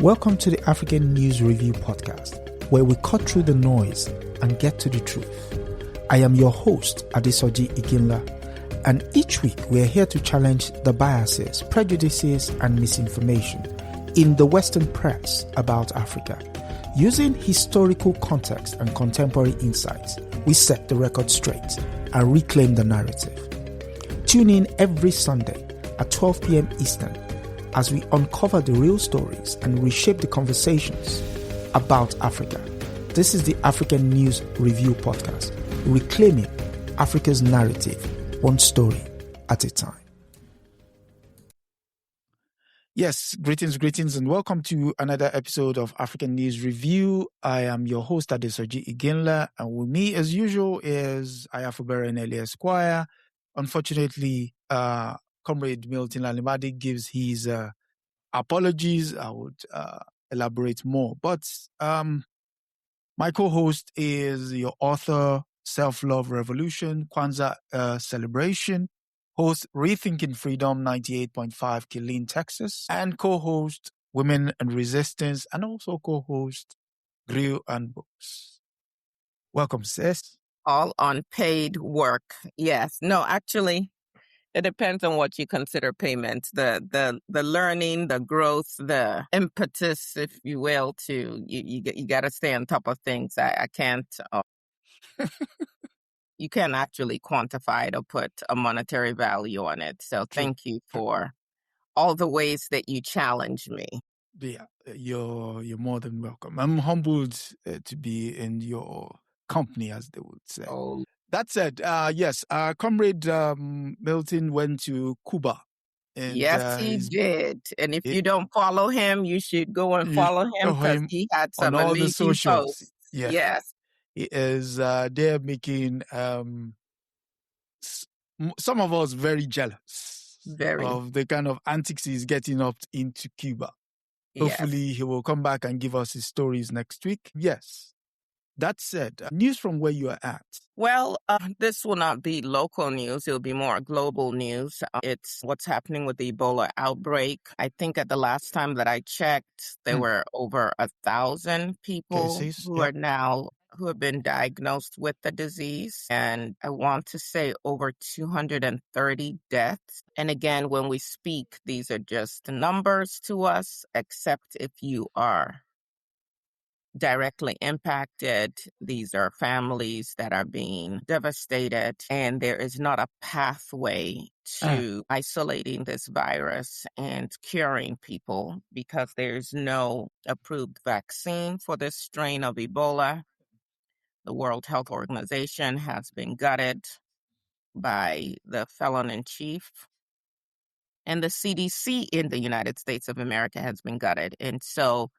Welcome to the African News Review podcast, where we cut through the noise and get to the truth. I am your host, Adesoji Iginla, and each week we are here to challenge the biases, prejudices, and misinformation in the Western press about Africa. Using historical context and contemporary insights, we set the record straight and reclaim the narrative. Tune in every Sunday at 12 p.m. Eastern as we uncover the real stories and reshape the conversations about Africa. This is the African News Review podcast, reclaiming Africa's narrative, one story at a time. Yes, greetings, and welcome to another episode of African News Review. I am your host, Adesoji Iginla, and with me, as usual, is Aya Fubara Eneli Esq. Unfortunately, Comrade Milton Lalimadi gives his apologies. I would elaborate more. But my co-host is your author, Self-Love Revolution, Kwanzaa Celebration, host Rethinking Freedom 98.5 Killeen, Texas, and co-host Women and Resistance, and also co-host Grill and Books. Welcome, sis. All unpaid work. Yes. No, actually, it depends on what you consider payment. The learning, the growth, the impetus, if you will, to you got to stay on top of things. I can't. You can't actually quantify it or put a monetary value on it. So thank you for all the ways that you challenge me. Yeah, you're more than welcome. I'm humbled to be in your company, as they would say. Oh, That said, yes, Comrade Milton went to Cuba. And, yes, he did. And if you don't follow him, you should go and follow him because he had some on all the amazing socials. posts. Yeah. Yes. He is there making some of us very jealous of the kind of antics he's getting up into Cuba. Hopefully he will come back and give us his stories next week. Yes. That said, news from where you are at. Well, this will not be local news. It'll be more global news. It's what's happening with the Ebola outbreak. I think at the last time that I checked, there were over 1,000 people Cases, who have been diagnosed with the disease. And I want to say over 230 deaths. And again, when we speak, these are just numbers to us, except if you are directly impacted. These are families that are being devastated, and there is not a pathway to isolating this virus and curing people because there's no approved vaccine for this strain of Ebola. The World Health Organization has been gutted by the felon-in-chief, and the CDC in the United States of America has been gutted. And so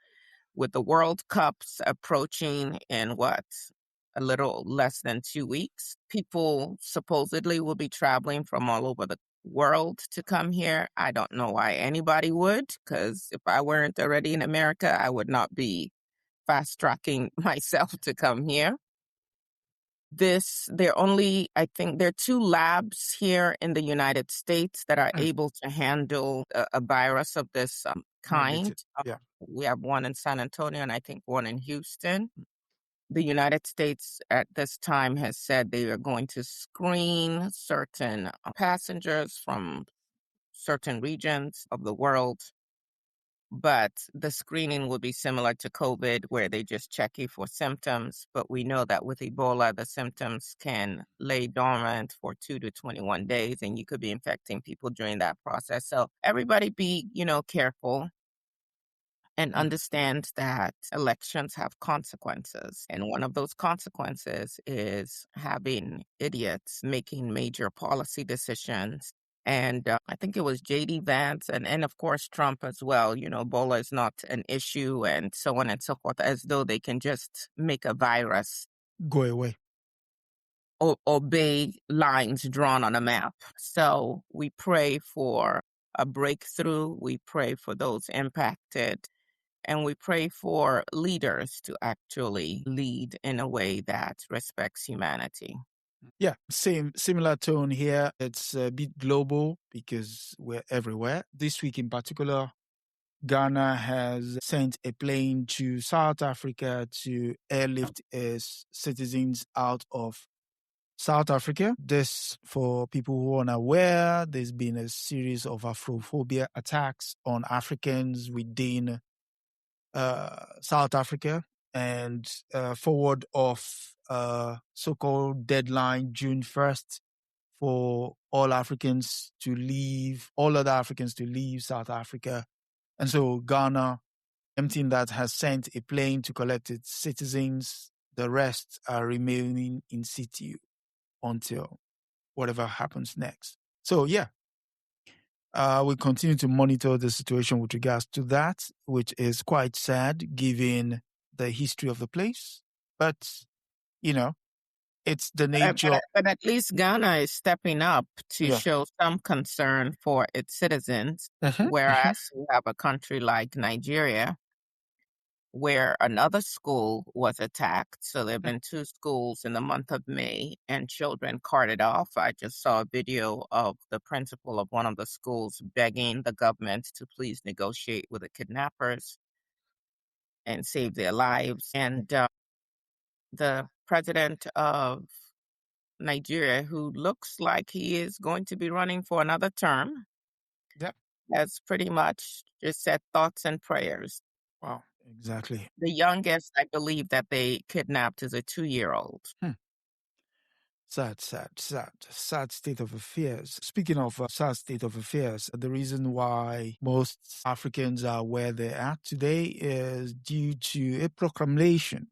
with the World Cups approaching in a little less than 2 weeks, people supposedly will be traveling from all over the world to come here. I don't know why anybody would, because if I weren't already in America, I would not be fast-tracking myself to come here. I think there are 2 labs here in the United States that are able to handle a virus of this kind. We have one in San Antonio and I think one in Houston. The United States at this time has said they are going to screen certain passengers from certain regions of the world. But the screening will be similar to COVID, where they just check you for symptoms. But we know that with Ebola, the symptoms can lay dormant for 2 to 21 days, and you could be infecting people during that process. So everybody be, careful and understand that elections have consequences. And one of those consequences is having idiots making major policy decisions. And I think it was J.D. Vance and of course, Trump as well. Ebola is not an issue and so on and so forth, as though they can just make a virus go away. Obey lines drawn on a map. So we pray for a breakthrough. We pray for those impacted. And we pray for leaders to actually lead in a way that respects humanity. Yeah, similar tone here. It's a bit global because we're everywhere. This week in particular, Ghana has sent a plane to South Africa to airlift its citizens out of South Africa. This, for people who are unaware, there's been a series of Afrophobia attacks on Africans within South Africa, and forward of so-called deadline June 1st for all Africans to leave, all other Africans to leave South Africa. And so Ghana, emptying that, has sent a plane to collect its citizens. The rest are remaining in situ until whatever happens next. So, yeah, we continue to monitor the situation with regards to that, which is quite sad given the history of the place. But, you know, it's the nature. But at least Ghana is stepping up to show some concern for its citizens, whereas you have a country like Nigeria, where another school was attacked. So there have been 2 schools in the month of May, and children carted off. I just saw a video of the principal of one of the schools begging the government to please negotiate with the kidnappers and save their lives. And the president of Nigeria, who looks like he is going to be running for another term, has pretty much just said thoughts and prayers. Wow, exactly. The youngest, I believe, that they kidnapped is a 2-year-old. Sad state of affairs. Speaking of sad state of affairs, the reason why most Africans are where they're at today is due to a proclamation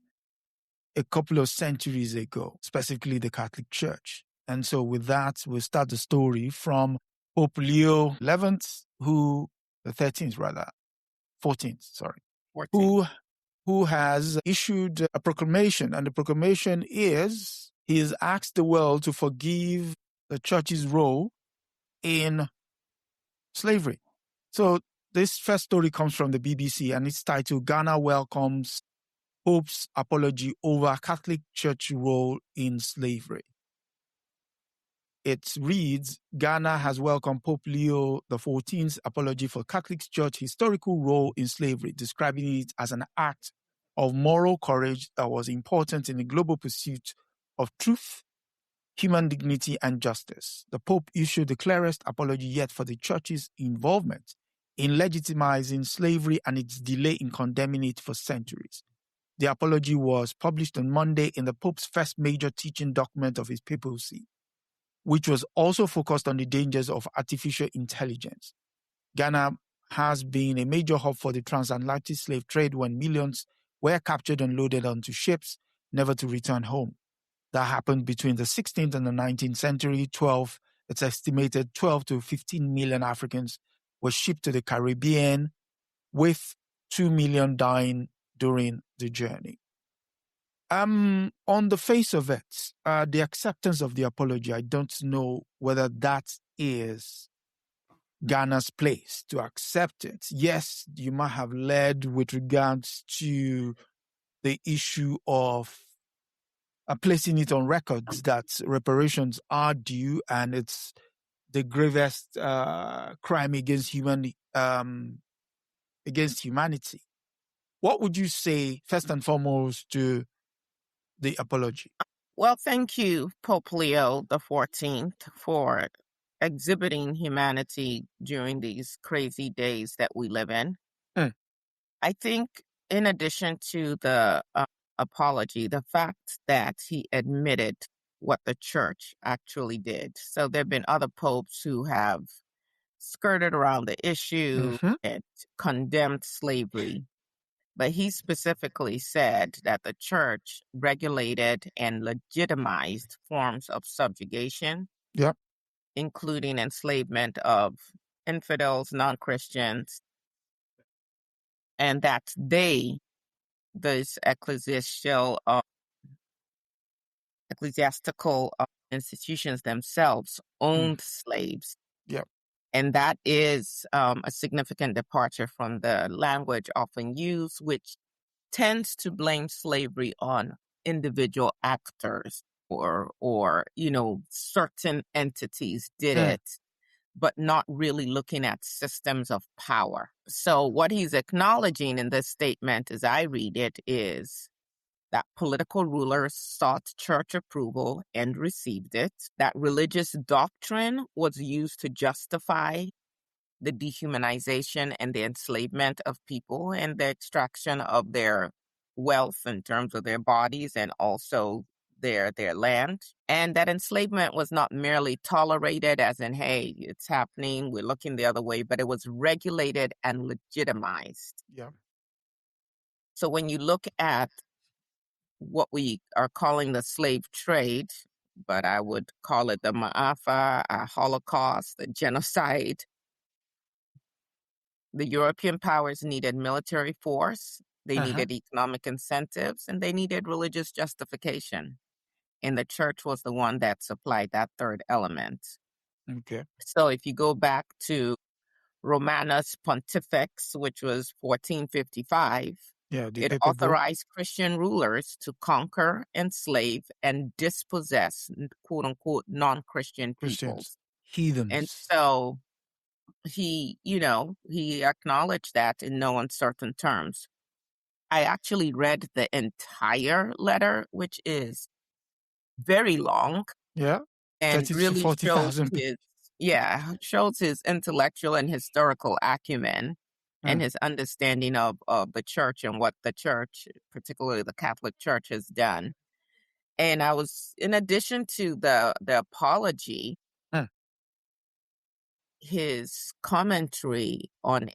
a couple of centuries ago, specifically the Catholic Church. And so with that, we'll start the story from Pope Leo XIV, the 13th rather, 14th, sorry, 14th. who has issued a proclamation. And the proclamation is, he has asked the world to forgive the church's role in slavery. So this first story comes from the BBC, and it's titled Ghana Welcomes Pope's Apology Over Catholic Church Role in Slavery. It reads, Ghana has welcomed Pope Leo XIV's apology for Catholic Church historical role in slavery, describing it as an act of moral courage that was important in the global pursuit of truth, human dignity, and justice. The Pope issued the clearest apology yet for the Church's involvement in legitimizing slavery and its delay in condemning it for centuries. The apology was published on Monday in the Pope's first major teaching document of his papacy, which was also focused on the dangers of artificial intelligence. Ghana has been a major hub for the transatlantic slave trade when millions were captured and loaded onto ships, never to return home. That happened between the 16th and the 19th century. It's estimated 12 to 15 million Africans were shipped to the Caribbean, with 2 million dying during the journey. On the face of it, the acceptance of the apology, I don't know whether that is Ghana's place to accept it. Yes, you might have led with regards to the issue of placing it on records that reparations are due, and it's the gravest crime against humanity. What would you say, first and foremost, to the apology? Well, thank you, Pope Leo XIV, for exhibiting humanity during these crazy days that we live in. I think, in addition to the apology, the fact that he admitted what the church actually did. So there have been other popes who have skirted around the issue and condemned slavery. But he specifically said that the church regulated and legitimized forms of subjugation, including enslavement of infidels, non-Christians, and that those ecclesiastical institutions themselves owned slaves. And that is a significant departure from the language often used, which tends to blame slavery on individual actors or certain entities did it. but not really looking at systems of power. So what he's acknowledging in this statement, as I read it, is that political rulers sought church approval and received it, that religious doctrine was used to justify the dehumanization and the enslavement of people and the extraction of their wealth in terms of their bodies and also their land. And that enslavement was not merely tolerated as in, hey, it's happening, we're looking the other way, but it was regulated and legitimized. Yeah. So when you look at what we are calling the slave trade, but I would call it the Ma'afa, a Holocaust, the genocide. The European powers needed military force, they needed economic incentives, and they needed religious justification. And the church was the one that supplied that third element. Okay. So if you go back to Romanus Pontifex, which was 1455, it authorized Christian rulers to conquer, enslave, and dispossess, quote unquote, non-Christian peoples. Heathens. And so he acknowledged that in no uncertain terms. I actually read the entire letter, which is very long. Yeah. And really shows his intellectual and historical acumen and his understanding of the church and what the church, particularly the Catholic Church, has done. And I was, in addition to the apology, his commentary on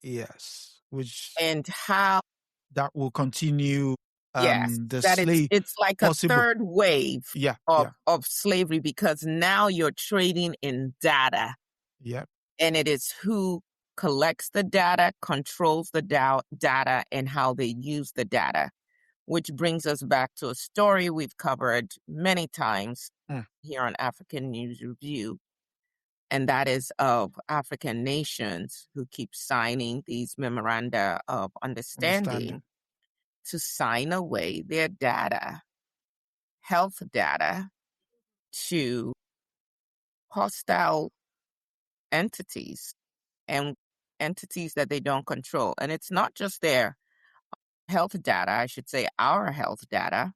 yes, which and how that will continue. It's like a third wave of slavery, because now you're trading in data. Yeah. And it is who collects the data, controls the data, and how they use the data, which brings us back to a story we've covered many times here on African News Review. And that is of African nations who keep signing these memoranda of understanding to sign away their data, health data, to hostile entities and entities that they don't control. And it's not just their health data, I should say our health data.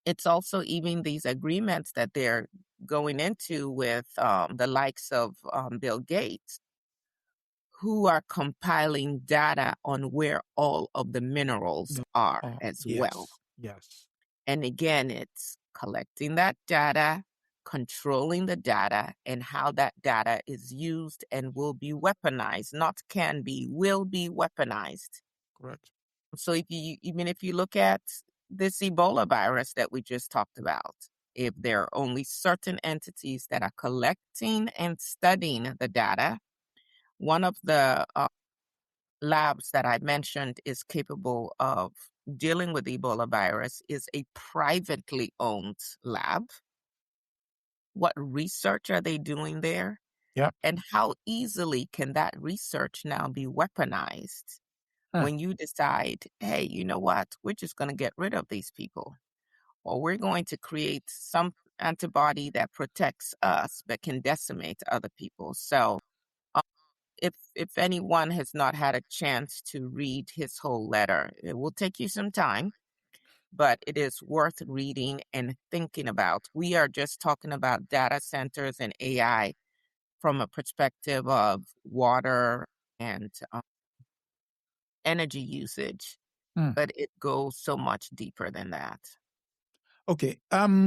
It's also even these agreements that they're going into with the likes of Bill Gates, who are compiling data on where all of the minerals are as well. Yes. And again, it's collecting that data, controlling the data, and how that data is used and will be weaponized, not can be, will be weaponized. Correct. So if you look at this Ebola virus that we just talked about, if there are only certain entities that are collecting and studying the data, one of the labs that I mentioned is capable of dealing with Ebola virus is a privately owned lab. What research are they doing there? Yeah. And how easily can that research now be weaponized when you decide, hey, you know what? We're just going to get rid of these people, or we're going to create some antibody that protects us but can decimate other people. So if anyone has not had a chance to read his whole letter, it will take you some time, but it is worth reading and thinking about. We are just talking about data centers and AI from a perspective of water and energy usage, but it goes so much deeper than that. Okay.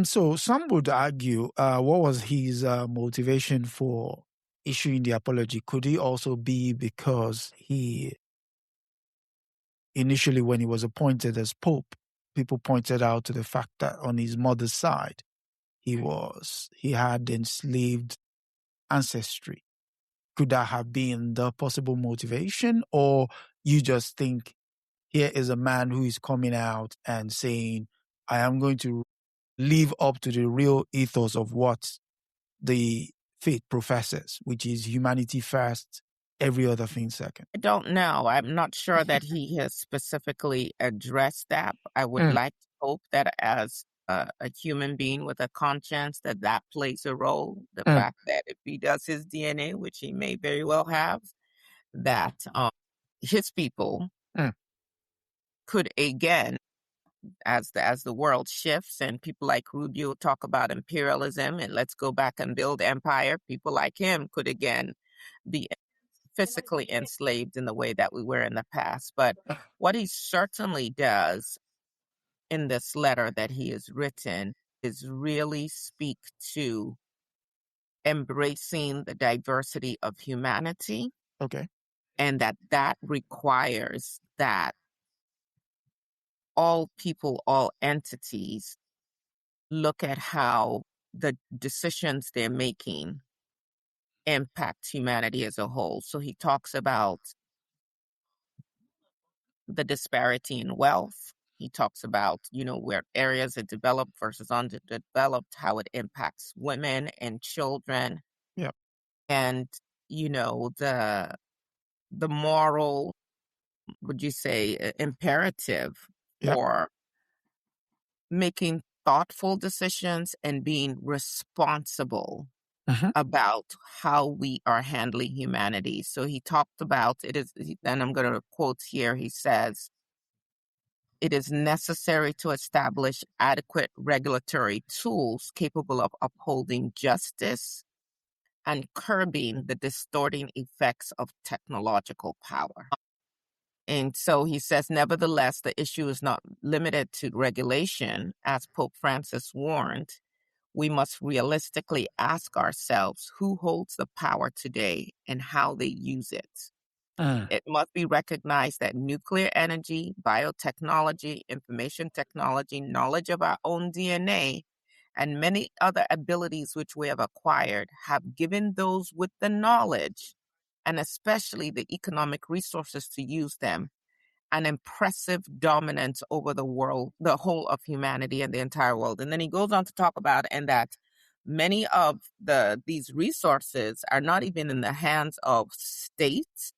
So some would argue, what was his motivation for issuing the apology? Could he also be because he initially, when he was appointed as Pope, people pointed out to the fact that on his mother's side, he had enslaved ancestry. Could that have been the possible motivation? Or you just think here is a man who is coming out and saying, I am going to live up to the real ethos of what the faith professes, which is humanity first, every other thing second? I don't know. I'm not sure that he has specifically addressed that. I would like to hope that as a human being with a conscience, that plays a role. The fact that if he does his DNA, which he may very well have, that his people could again, as the world shifts and people like Rubio talk about imperialism and let's go back and build empire, people like him could again be physically enslaved in the way that we were in the past. But what he certainly does in this letter that he has written is really speak to embracing the diversity of humanity. Okay. And that requires that all people, all entities look at how the decisions they're making impact humanity as a whole. So he talks about the disparity in wealth. He talks about, where areas are developed versus underdeveloped, how it impacts women and children. Yeah. And, the moral, would you say, imperative for making thoughtful decisions and being responsible about how we are handling humanity. So he talked about and I'm going to quote here, he says, it is necessary to establish adequate regulatory tools capable of upholding justice and curbing the distorting effects of technological power. And so he says, nevertheless, the issue is not limited to regulation. As Pope Francis warned, we must realistically ask ourselves who holds the power today and how they use it. It must be recognized that nuclear energy, biotechnology, information technology, knowledge of our own DNA, and many other abilities which we have acquired have given those with the knowledge, and especially the economic resources to use them, an impressive dominance over the world, the whole of humanity and the entire world. And then he goes on to talk about, and that many of these resources are not even in the hands of states.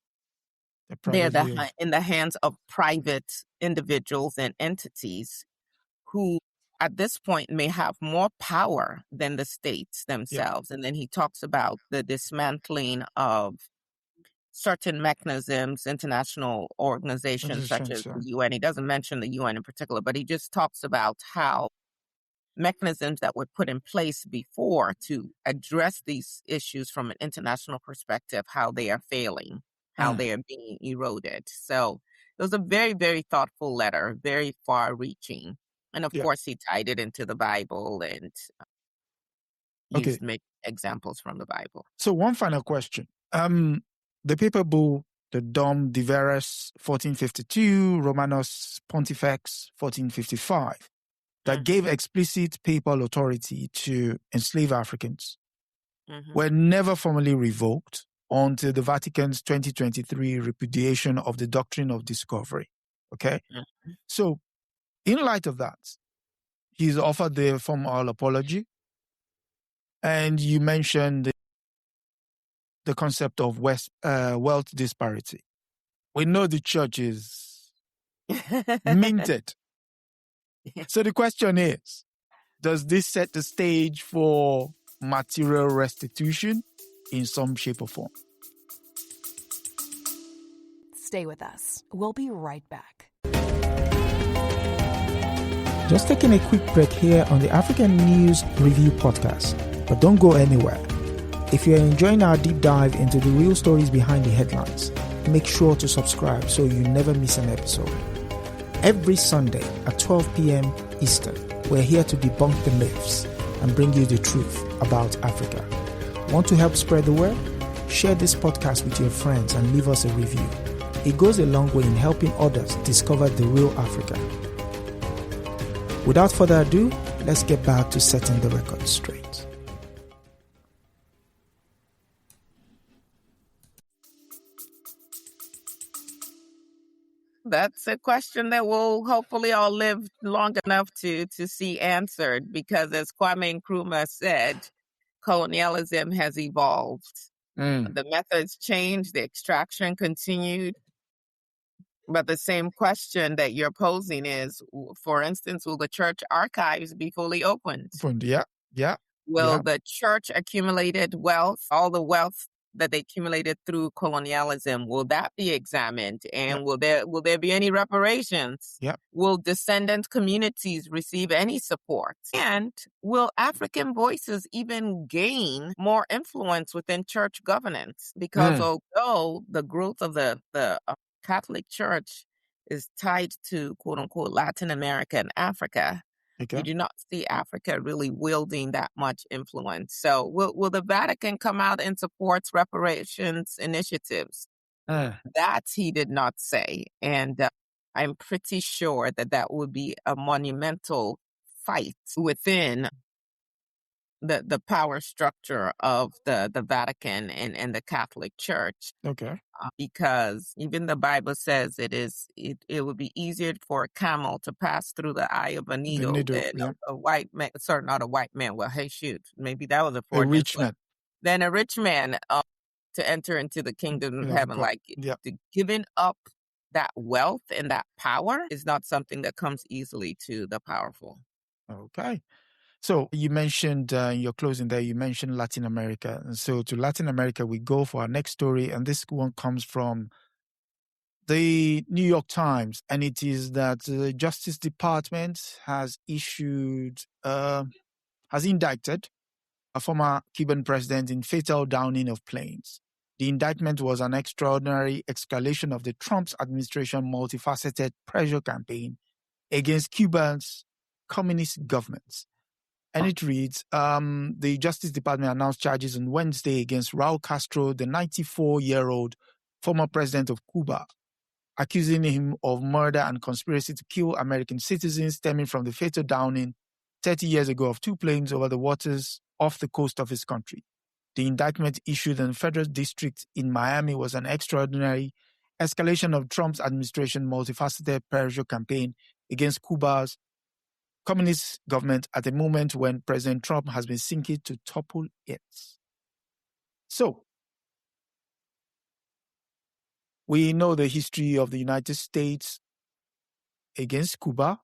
They're in the hands of private individuals and entities who at this point may have more power than the states themselves. And then he talks about the dismantling of certain mechanisms, international organizations such as the UN. He doesn't mention the UN in particular, but he just talks about how mechanisms that were put in place before to address these issues from an international perspective, how they are failing, how they are being eroded. So it was a very, very thoughtful letter, very far-reaching. And of course, he tied it into the Bible and used make examples from the Bible. So one final question. The paper bull, the Dom Diveris 1452, Romanus Pontifex 1455, that gave explicit papal authority to enslave Africans, were never formally revoked until the Vatican's 2023 repudiation of the doctrine of discovery. Okay? So, in light of that, he's offered the formal apology, and you mentioned the concept of wealth disparity. We know the church is minted. So the question is, does this set the stage for material restitution in some shape or form? Stay with us. We'll be right back. Just taking a quick break here on the African News Review podcast, but don't go anywhere. If you're enjoying our deep dive into the real stories behind the headlines, make sure to subscribe so you never miss an episode. Every Sunday at 12 p.m. Eastern, we're here to debunk the myths and bring you the truth about Africa. Want to help spread the word? Share this podcast with your friends and leave us a review. It goes a long way in helping others discover the real Africa. Without further ado, let's get back to setting the record straight. That's a question that we'll hopefully all live long enough to see answered, because as Kwame Nkrumah said, colonialism has evolved. The methods changed, the extraction continued, But the same question that you're posing is, for instance, will the church archives be fully opened? Yeah. Will the church accumulated wealth, all the wealth that they accumulated through colonialism, will that be examined? And will there be any reparations? Yep. Will descendant communities receive any support? And will African voices even gain more influence within church governance? Because although the growth of the Catholic Church is tied to, quote unquote, Latin America and Africa, you do not see Africa really wielding that much influence. So will the Vatican come out and support reparations initiatives? That he did not say. And I'm pretty sure that would be a monumental fight within the power structure of the Vatican and the Catholic Church. Okay. Because even the Bible says it would be easier for a camel to pass through the eye of a needle than a white man. Sorry, not a white man. Well, hey, shoot, maybe that was a rich man. Than a rich man to enter into the kingdom of heaven. Like giving up that wealth and that power is not something that comes easily to the powerful. Okay. So you mentioned in your closing there, you mentioned Latin America. And so to Latin America, we go for our next story. And this one comes from the New York Times. And it is that the Justice Department has indicted a former Cuban president in fatal downing of planes. The indictment was an extraordinary escalation of the Trump's administration multifaceted pressure campaign against Cuba's communist governments. And it reads, the Justice Department announced charges on Wednesday against Raul Castro, the 94-year-old former president of Cuba, accusing him of murder and conspiracy to kill American citizens stemming from the fatal downing 30 years ago of two planes over the waters off the coast of his country. The indictment issued in the federal district in Miami was an extraordinary escalation of Trump's administration multifaceted pressure campaign against Cuba's communist government at a moment when President Trump has been seeking to topple it. So, we know the history of the United States against Cuba,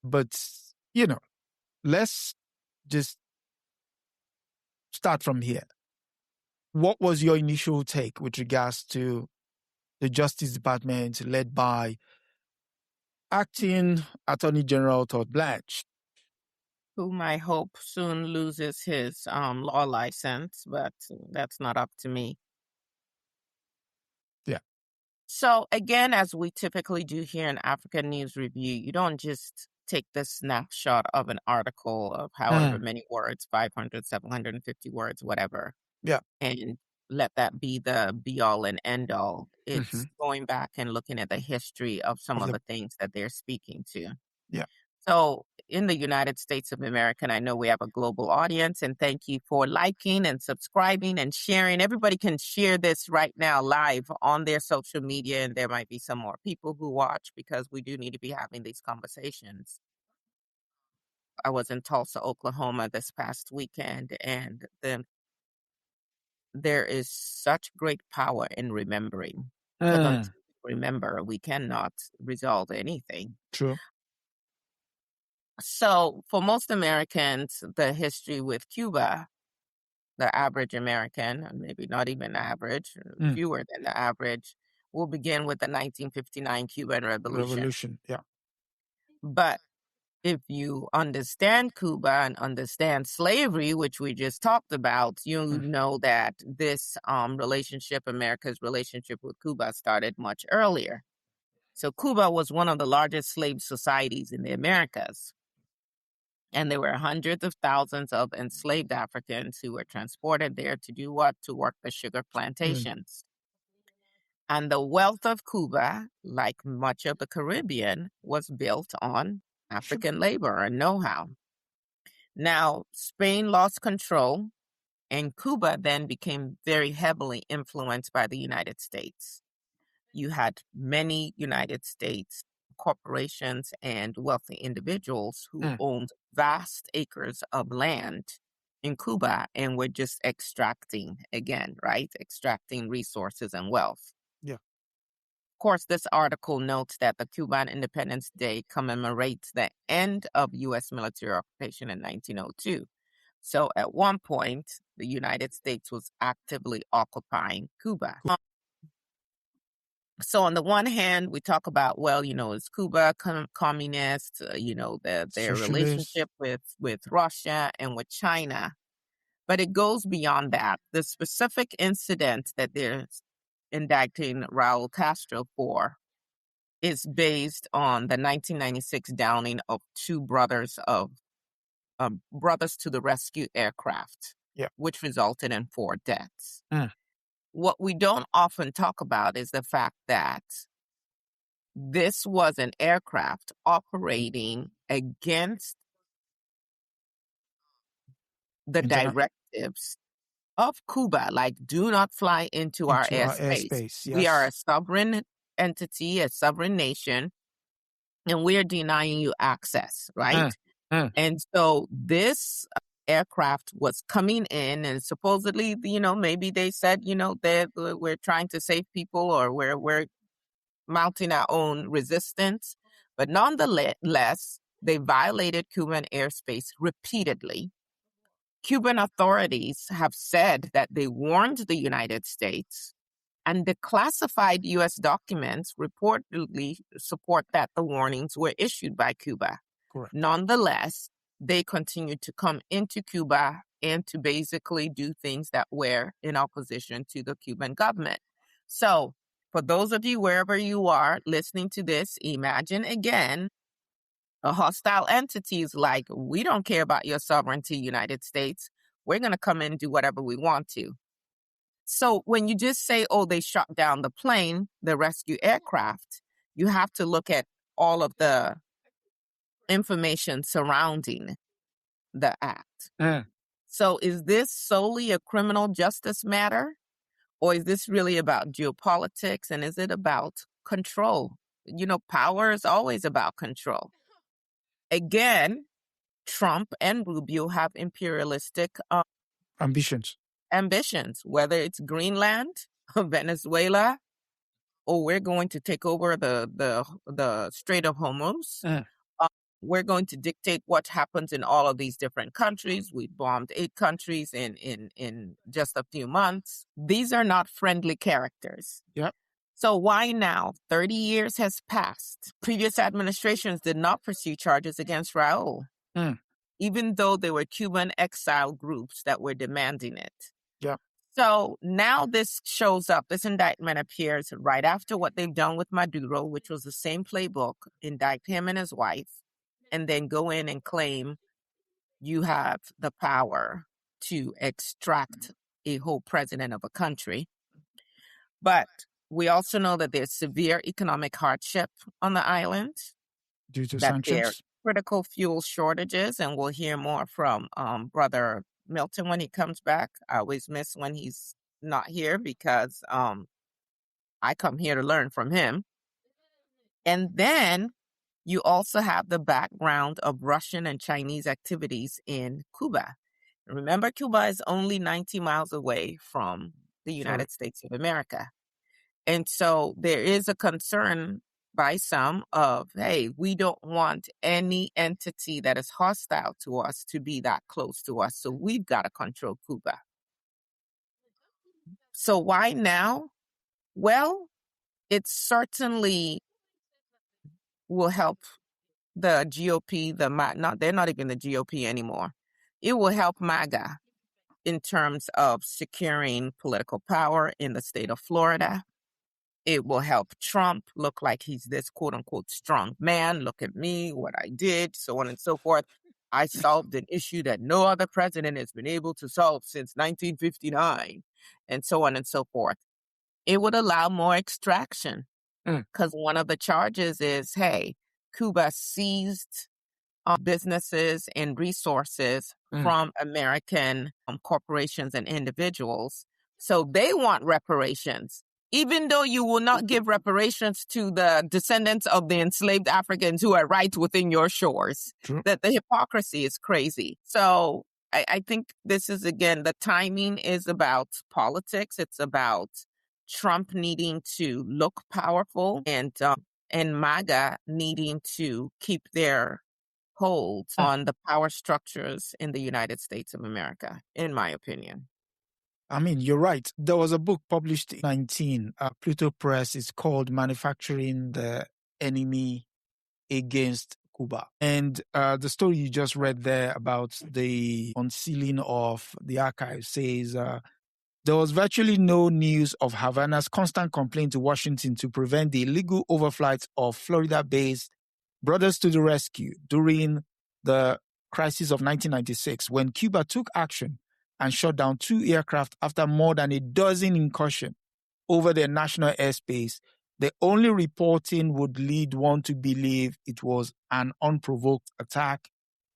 but, let's just start from here. What was your initial take with regards to the Justice Department led by Acting Attorney General Todd Blanche, whom I hope soon loses his law license, but that's not up to me. Yeah. So again, as we typically do here in African News Review, you don't just take the snapshot of an article of however many words, 500, 750 words, whatever. Yeah. And let that be the be-all and end-all. It's going back and looking at the history of some of the things that they're speaking to. Yeah. So in the United States of America, and I know we have a global audience, and thank you for liking and subscribing and sharing. Everybody can share this right now live on their social media, and there might be some more people who watch because we do need to be having these conversations. I was in Tulsa, Oklahoma this past weekend, and there is such great power in remembering. Because until we remember, we cannot resolve anything. True. So for most Americans, the history with Cuba, the average American, maybe not even average, fewer than the average, will begin with the 1959 Cuban Revolution. Yeah. But if you understand Cuba and understand slavery, which we just talked about, you know that this relationship, America's relationship with Cuba, started much earlier. So Cuba was one of the largest slave societies in the Americas. And there were hundreds of thousands of enslaved Africans who were transported there to do what? To work the sugar plantations. And the wealth of Cuba, like much of the Caribbean, was built on African labor and know-how. Now, Spain lost control, and Cuba then became very heavily influenced by the United States. You had many United States corporations and wealthy individuals who owned vast acres of land in Cuba and were just extracting again, right? Extracting resources and wealth. Yeah. course, this article notes that the Cuban Independence Day commemorates the end of U.S. military occupation in 1902. So at one point, the United States was actively occupying Cuba. So on the one hand, we talk about, well, is Cuba communist, their Socialist. relationship with Russia and with China. But it goes beyond that. The specific incident that they're indicting Raul Castro for is based on the 1996 downing of two brothers to the rescue aircraft, which resulted in 4 deaths. What we don't often talk about is the fact that this was an aircraft operating against the directives of Cuba, like do not fly into our airspace. Yes. We are a sovereign entity, a sovereign nation, and we're denying you access, right? And so this aircraft was coming in, and supposedly, maybe they said, we're trying to save people, or we're mounting our own resistance. But nonetheless, they violated Cuban airspace repeatedly. Cuban authorities have said that they warned the United States, and the classified U.S. documents reportedly support that the warnings were issued by Cuba. Correct. Nonetheless, they continued to come into Cuba and to basically do things that were in opposition to the Cuban government. So, for those of you, wherever you are listening to this, imagine again, a hostile entity is like, we don't care about your sovereignty, United States. We're going to come in and do whatever we want to. So when you just say, oh, they shot down the plane, the rescue aircraft, you have to look at all of the information surrounding the act. So is this solely a criminal justice matter? Or is this really about geopolitics? And is it about control? Power is always about control. Again, Trump and Rubio have imperialistic ambitions, whether it's Greenland, Venezuela, or we're going to take over the Strait of Hormuz. We're going to dictate what happens in all of these different countries. We bombed 8 countries in just a few months. These are not friendly characters. Yep. So why now? 30 years has passed. Previous administrations did not pursue charges against Raul, even though there were Cuban exile groups that were demanding it. Yeah. So now this shows up. This indictment appears right after what they've done with Maduro, which was the same playbook, indict him and his wife, and then go in and claim you have the power to extract a whole president of a country. But we also know that there's severe economic hardship on the island due to that sanctions. There are critical fuel shortages, and we'll hear more from Brother Milton when he comes back. I always miss when he's not here because I come here to learn from him. And then you also have the background of Russian and Chinese activities in Cuba. Remember, Cuba is only 90 miles away from the United States of America. And so there is a concern by some of, hey, we don't want any entity that is hostile to us to be that close to us. So we've got to control Cuba. So why now? Well, it certainly will help the GOP, they're not even the GOP anymore. It will help MAGA in terms of securing political power in the state of Florida. It will help Trump look like he's this quote unquote strong man. Look at me, what I did, so on and so forth. I solved an issue that no other president has been able to solve since 1959, and so on and so forth. It would allow more extraction because one of the charges is, hey, Cuba seized businesses and resources from American corporations and individuals. So they want reparations, even though you will not give reparations to the descendants of the enslaved Africans who are right within your shores. True. That the hypocrisy is crazy. So I think this is, again, the timing is about politics. It's about Trump needing to look powerful, and MAGA needing to keep their hold on the power structures in the United States of America, in my opinion. I mean, you're right. There was a book published in 19, Pluto Press. It's called Manufacturing the Enemy Against Cuba. And the story you just read there about the unsealing of the archives says there was virtually no news of Havana's constant complaint to Washington to prevent the illegal overflight of Florida-based Brothers to the Rescue during the crisis of 1996, when Cuba took action and shot down 2 aircraft after more than a dozen incursions over their national airspace. The only reporting would lead one to believe it was an unprovoked attack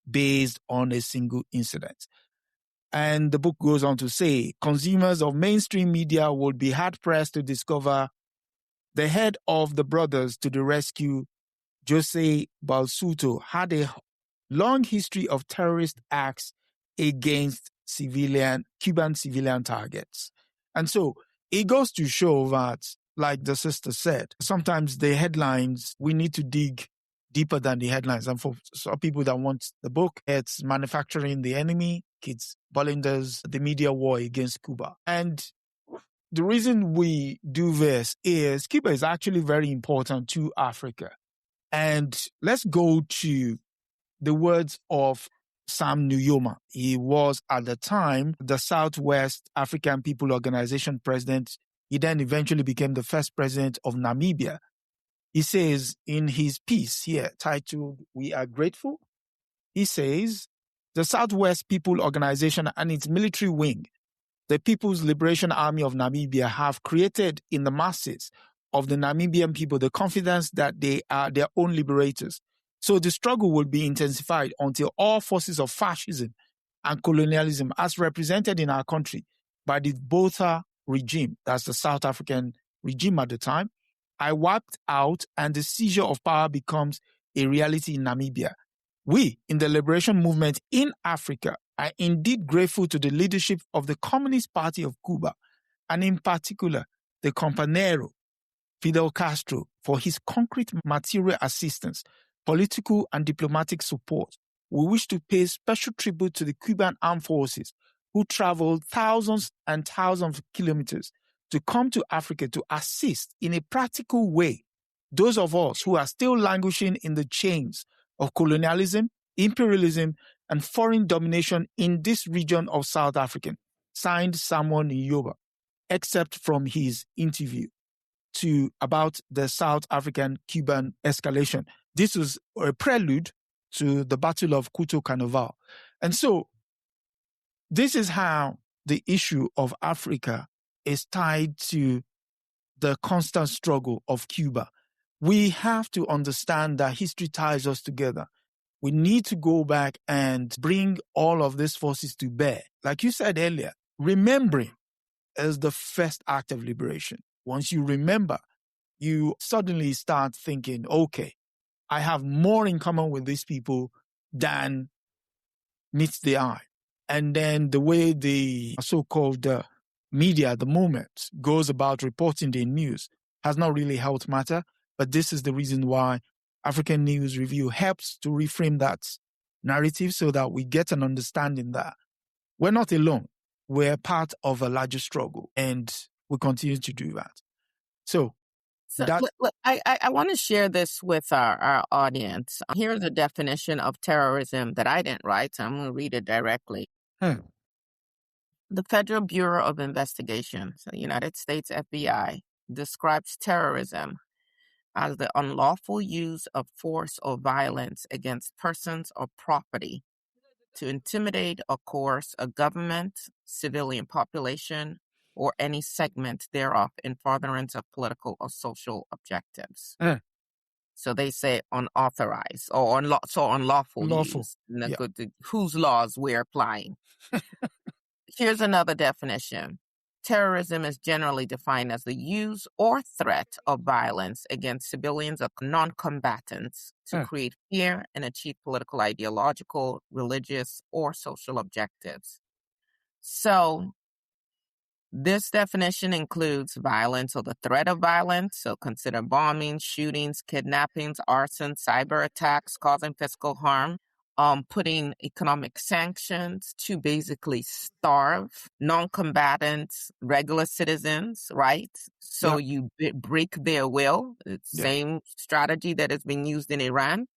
based on a single incident. And the book goes on to say, consumers of mainstream media would be hard-pressed to discover the head of the Brothers to the Rescue, Jose Balsuto, had a long history of terrorist acts against Cuban civilian targets. And so it goes to show that, like the sister said, sometimes the headlines, we need to dig deeper than the headlines. And for some people that want the book, it's Manufacturing the Enemy, Keith Bollinger's The Media War Against Cuba. And the reason we do this is Cuba is actually very important to Africa. And let's go to the words of Sam Nujoma. He was at the time the Southwest African People Organization president. He then eventually became the first president of Namibia. He says in his piece here titled, "We Are Grateful," he says, the Southwest People Organization and its military wing, the People's Liberation Army of Namibia, have created in the masses of the Namibian people the confidence that they are their own liberators. So the struggle will be intensified until all forces of fascism and colonialism, as represented in our country by the Botha regime, that's the South African regime at the time, are wiped out and the seizure of power becomes a reality in Namibia. We, in the liberation movement in Africa, are indeed grateful to the leadership of the Communist Party of Cuba, and in particular, the Compañero, Fidel Castro, for his concrete material assistance, political and diplomatic support. We wish to pay special tribute to the Cuban armed forces who traveled thousands and thousands of kilometers to come to Africa to assist in a practical way those of us who are still languishing in the chains of colonialism, imperialism, and foreign domination in this region of South Africa. Signed, Samuel Nujoma, except from his interview about the South African-Cuban escalation. This was a prelude to the Battle of Cuto Carnival. And so this is how the issue of Africa is tied to the constant struggle of Cuba. We have to understand that history ties us together. We need to go back and bring all of these forces to bear. Like you said earlier, remembering is the first act of liberation. Once you remember, you suddenly start thinking, okay, I have more in common with these people than meets the eye. And then the way the so-called media at the moment goes about reporting their news has not really helped matter. But this is the reason why African News Review helps to reframe that narrative so that we get an understanding that we're not alone. We're part of a larger struggle, and we continue to do that. So I want to share this with our audience. Here's a definition of terrorism that I didn't write, so I'm going to read it directly. The Federal Bureau of Investigation, so the United States FBI, describes terrorism as the unlawful use of force or violence against persons or property to intimidate or coerce a government, civilian population, or any segment thereof in furtherance of political or social objectives. So they say unauthorized or unlawful use. Whose laws we're applying. Here's another definition. Terrorism is generally defined as the use or threat of violence against civilians or non-combatants to create fear and achieve political, ideological, religious, or social objectives. So This definition includes violence or the threat of violence. So consider bombings, shootings, kidnappings, arson, cyber attacks causing physical harm. Putting economic sanctions to basically starve non-combatants, regular citizens, right? So you break their will. It's the same strategy that has been used in Iran.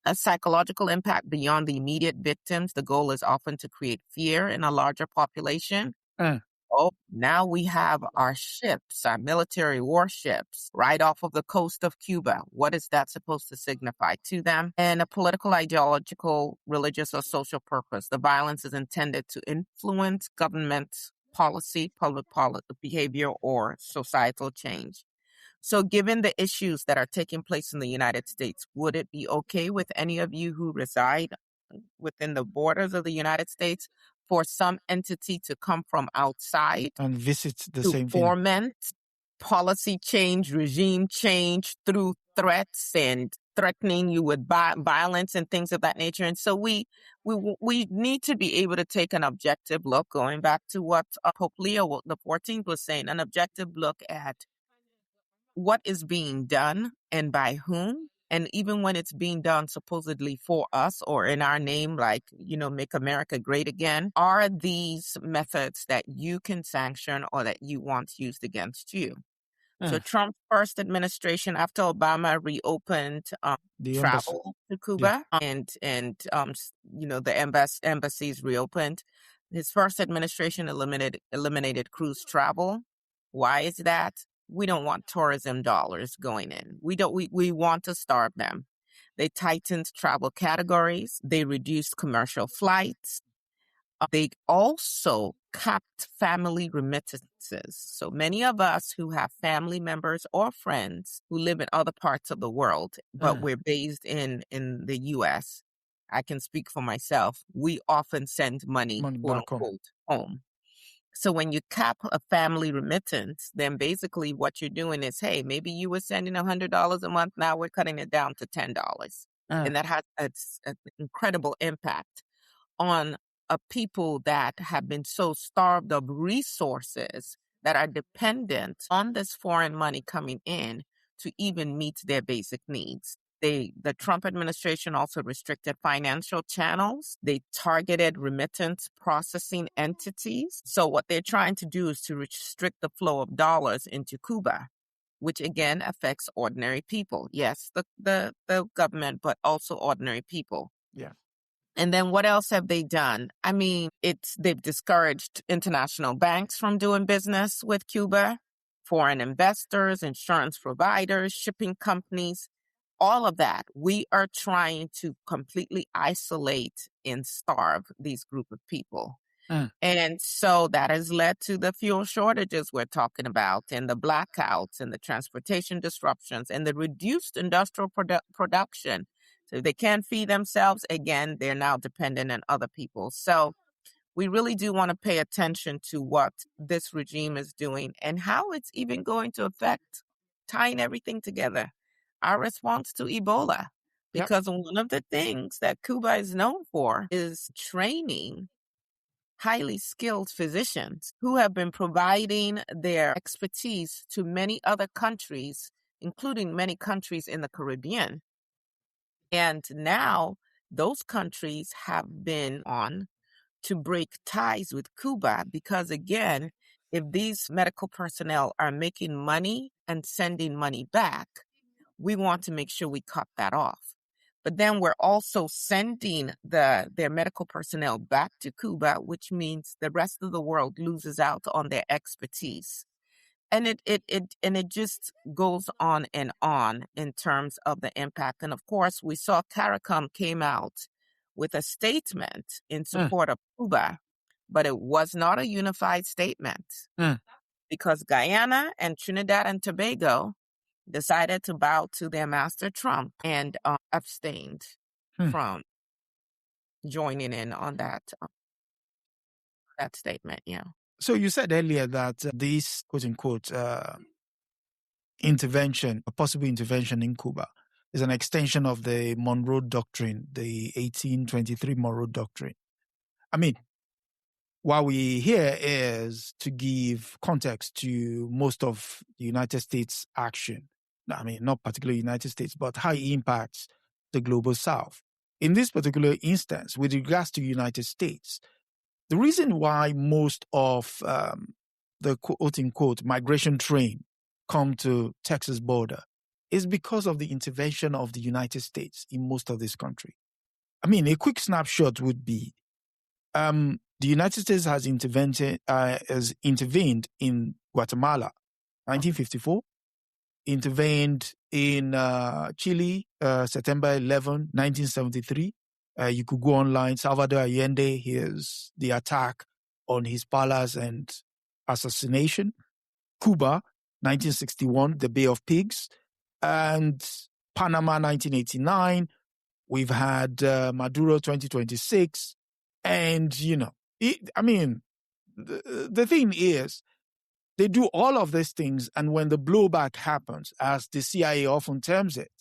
A psychological impact beyond the immediate victims. The goal is often to create fear in a larger population. Oh, now we have our ships, our military warships, right off of the coast of Cuba. What is that supposed to signify to them? And a political, ideological, religious, or social purpose. The violence is intended to influence government policy, public behavior, or societal change. So given the issues that are taking place in the United States, would it be okay with any of you who reside within the borders of the United States for some entity to come from outside and visit the to same thing? foment policy change, regime change through threats and threatening you with violence and things of that nature. And so we need to be able to take an objective look, going back to what Pope Leo XIV was saying, an objective look at what is being done and by whom. And even when it's being done supposedly for us or in our name, like, Make America Great Again, are these methods that you can sanction or that you want used against you? So Trump's first administration, after Obama reopened travel to Cuba and the embassies reopened, his first administration eliminated cruise travel. Why is that? We don't want tourism dollars going in. We want to starve them. They tightened travel categories. They reduced commercial flights. They also capped family remittances. So many of us who have family members or friends who live in other parts of the world, but we're based in the U.S., I can speak for myself. We often send money quote unquote, home. So when you cap a family remittance, then basically what you're doing is, hey, maybe you were sending $100 a month. Now we're cutting it down to $10. And that has an incredible impact on people that have been so starved of resources that are dependent on this foreign money coming in to even meet their basic needs. The Trump administration also restricted financial channels. They targeted remittance processing entities. So what they're trying to do is to restrict the flow of dollars into Cuba, which again affects ordinary people. Yes, the government, but also ordinary people. Yeah. And then what else have they done? I mean, they've discouraged international banks from doing business with Cuba, foreign investors, insurance providers, shipping companies. All of that, we are trying to completely isolate and starve these group of people. And so that has led to the fuel shortages we're talking about, and the blackouts, and the transportation disruptions, and the reduced industrial production. So if they can't feed themselves, again, they're now dependent on other people. So we really do want to pay attention to what this regime is doing and how it's even going to affect tying everything together. Our response to Ebola, because one of the things that Cuba is known for is training highly skilled physicians who have been providing their expertise to many other countries, including many countries in the Caribbean. And now those countries have been on to break ties with Cuba because, again, if these medical personnel are making money and sending money back, we want to make sure we cut that off. But then we're also sending their medical personnel back to Cuba, which means the rest of the world loses out on their expertise. And it just goes on and on in terms of the impact. And of course, we saw CARICOM came out with a statement in support of Cuba, but it was not a unified statement because Guyana and Trinidad and Tobago decided to bow to their master Trump and abstained from joining in on that statement. Yeah. So you said earlier that this quote unquote intervention, a possible intervention in Cuba, is an extension of the Monroe Doctrine, the 1823 Monroe Doctrine. I mean, why we're here is to give context to most of the United States action. I mean, not particularly United States, but how it impacts the global South. In this particular instance, with regards to United States, the reason why most of the quote-unquote migration train come to Texas border is because of the intervention of the United States in most of this country. I mean, a quick snapshot would be the United States has intervened in Guatemala, 1954, intervened in Chile, September 11, 1973. You could go online, Salvador Allende, here's the attack on his palace and assassination. Cuba, 1961, the Bay of Pigs. And Panama, 1989. We've had Maduro, 2026. And, the thing is, they do all of these things, and when the blowback happens, as the CIA often terms it,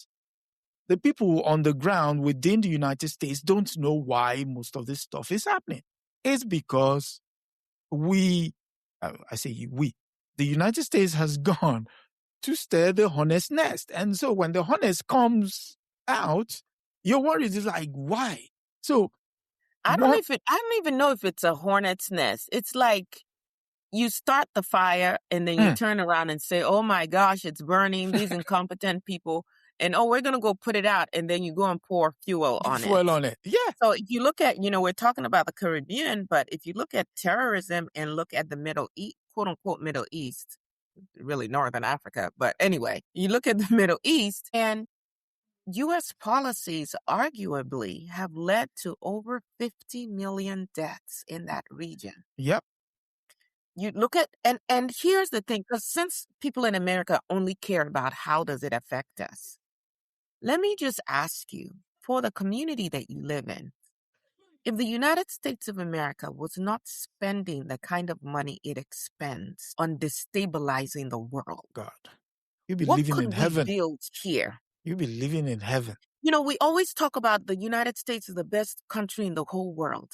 the people on the ground within the United States don't know why most of this stuff is happening. It's because the United States has gone to stir the hornet's nest. And so when the hornet comes out, you're worried, it's like, why? So I don't even know if it's a hornet's nest. It's like you start the fire and then you turn around and say, oh my gosh, it's burning, these incompetent people. And, we're going to go put it out. And then you go and pour fuel on it. Yeah. So if you look at, we're talking about the Caribbean, but if you look at terrorism and look at the Middle East, quote unquote, Middle East, really Northern Africa. But anyway, you look at the Middle East and U.S. policies arguably have led to over 50 million deaths in that region. Yep. You look at, and here's the thing, because since people in America only care about how does it affect us, let me just ask you, for the community that you live in, if the United States of America was not spending the kind of money it expends on destabilizing the world, God, you'd be what living could in we heaven. build here? You'd be living in heaven. We always talk about the United States is the best country in the whole world.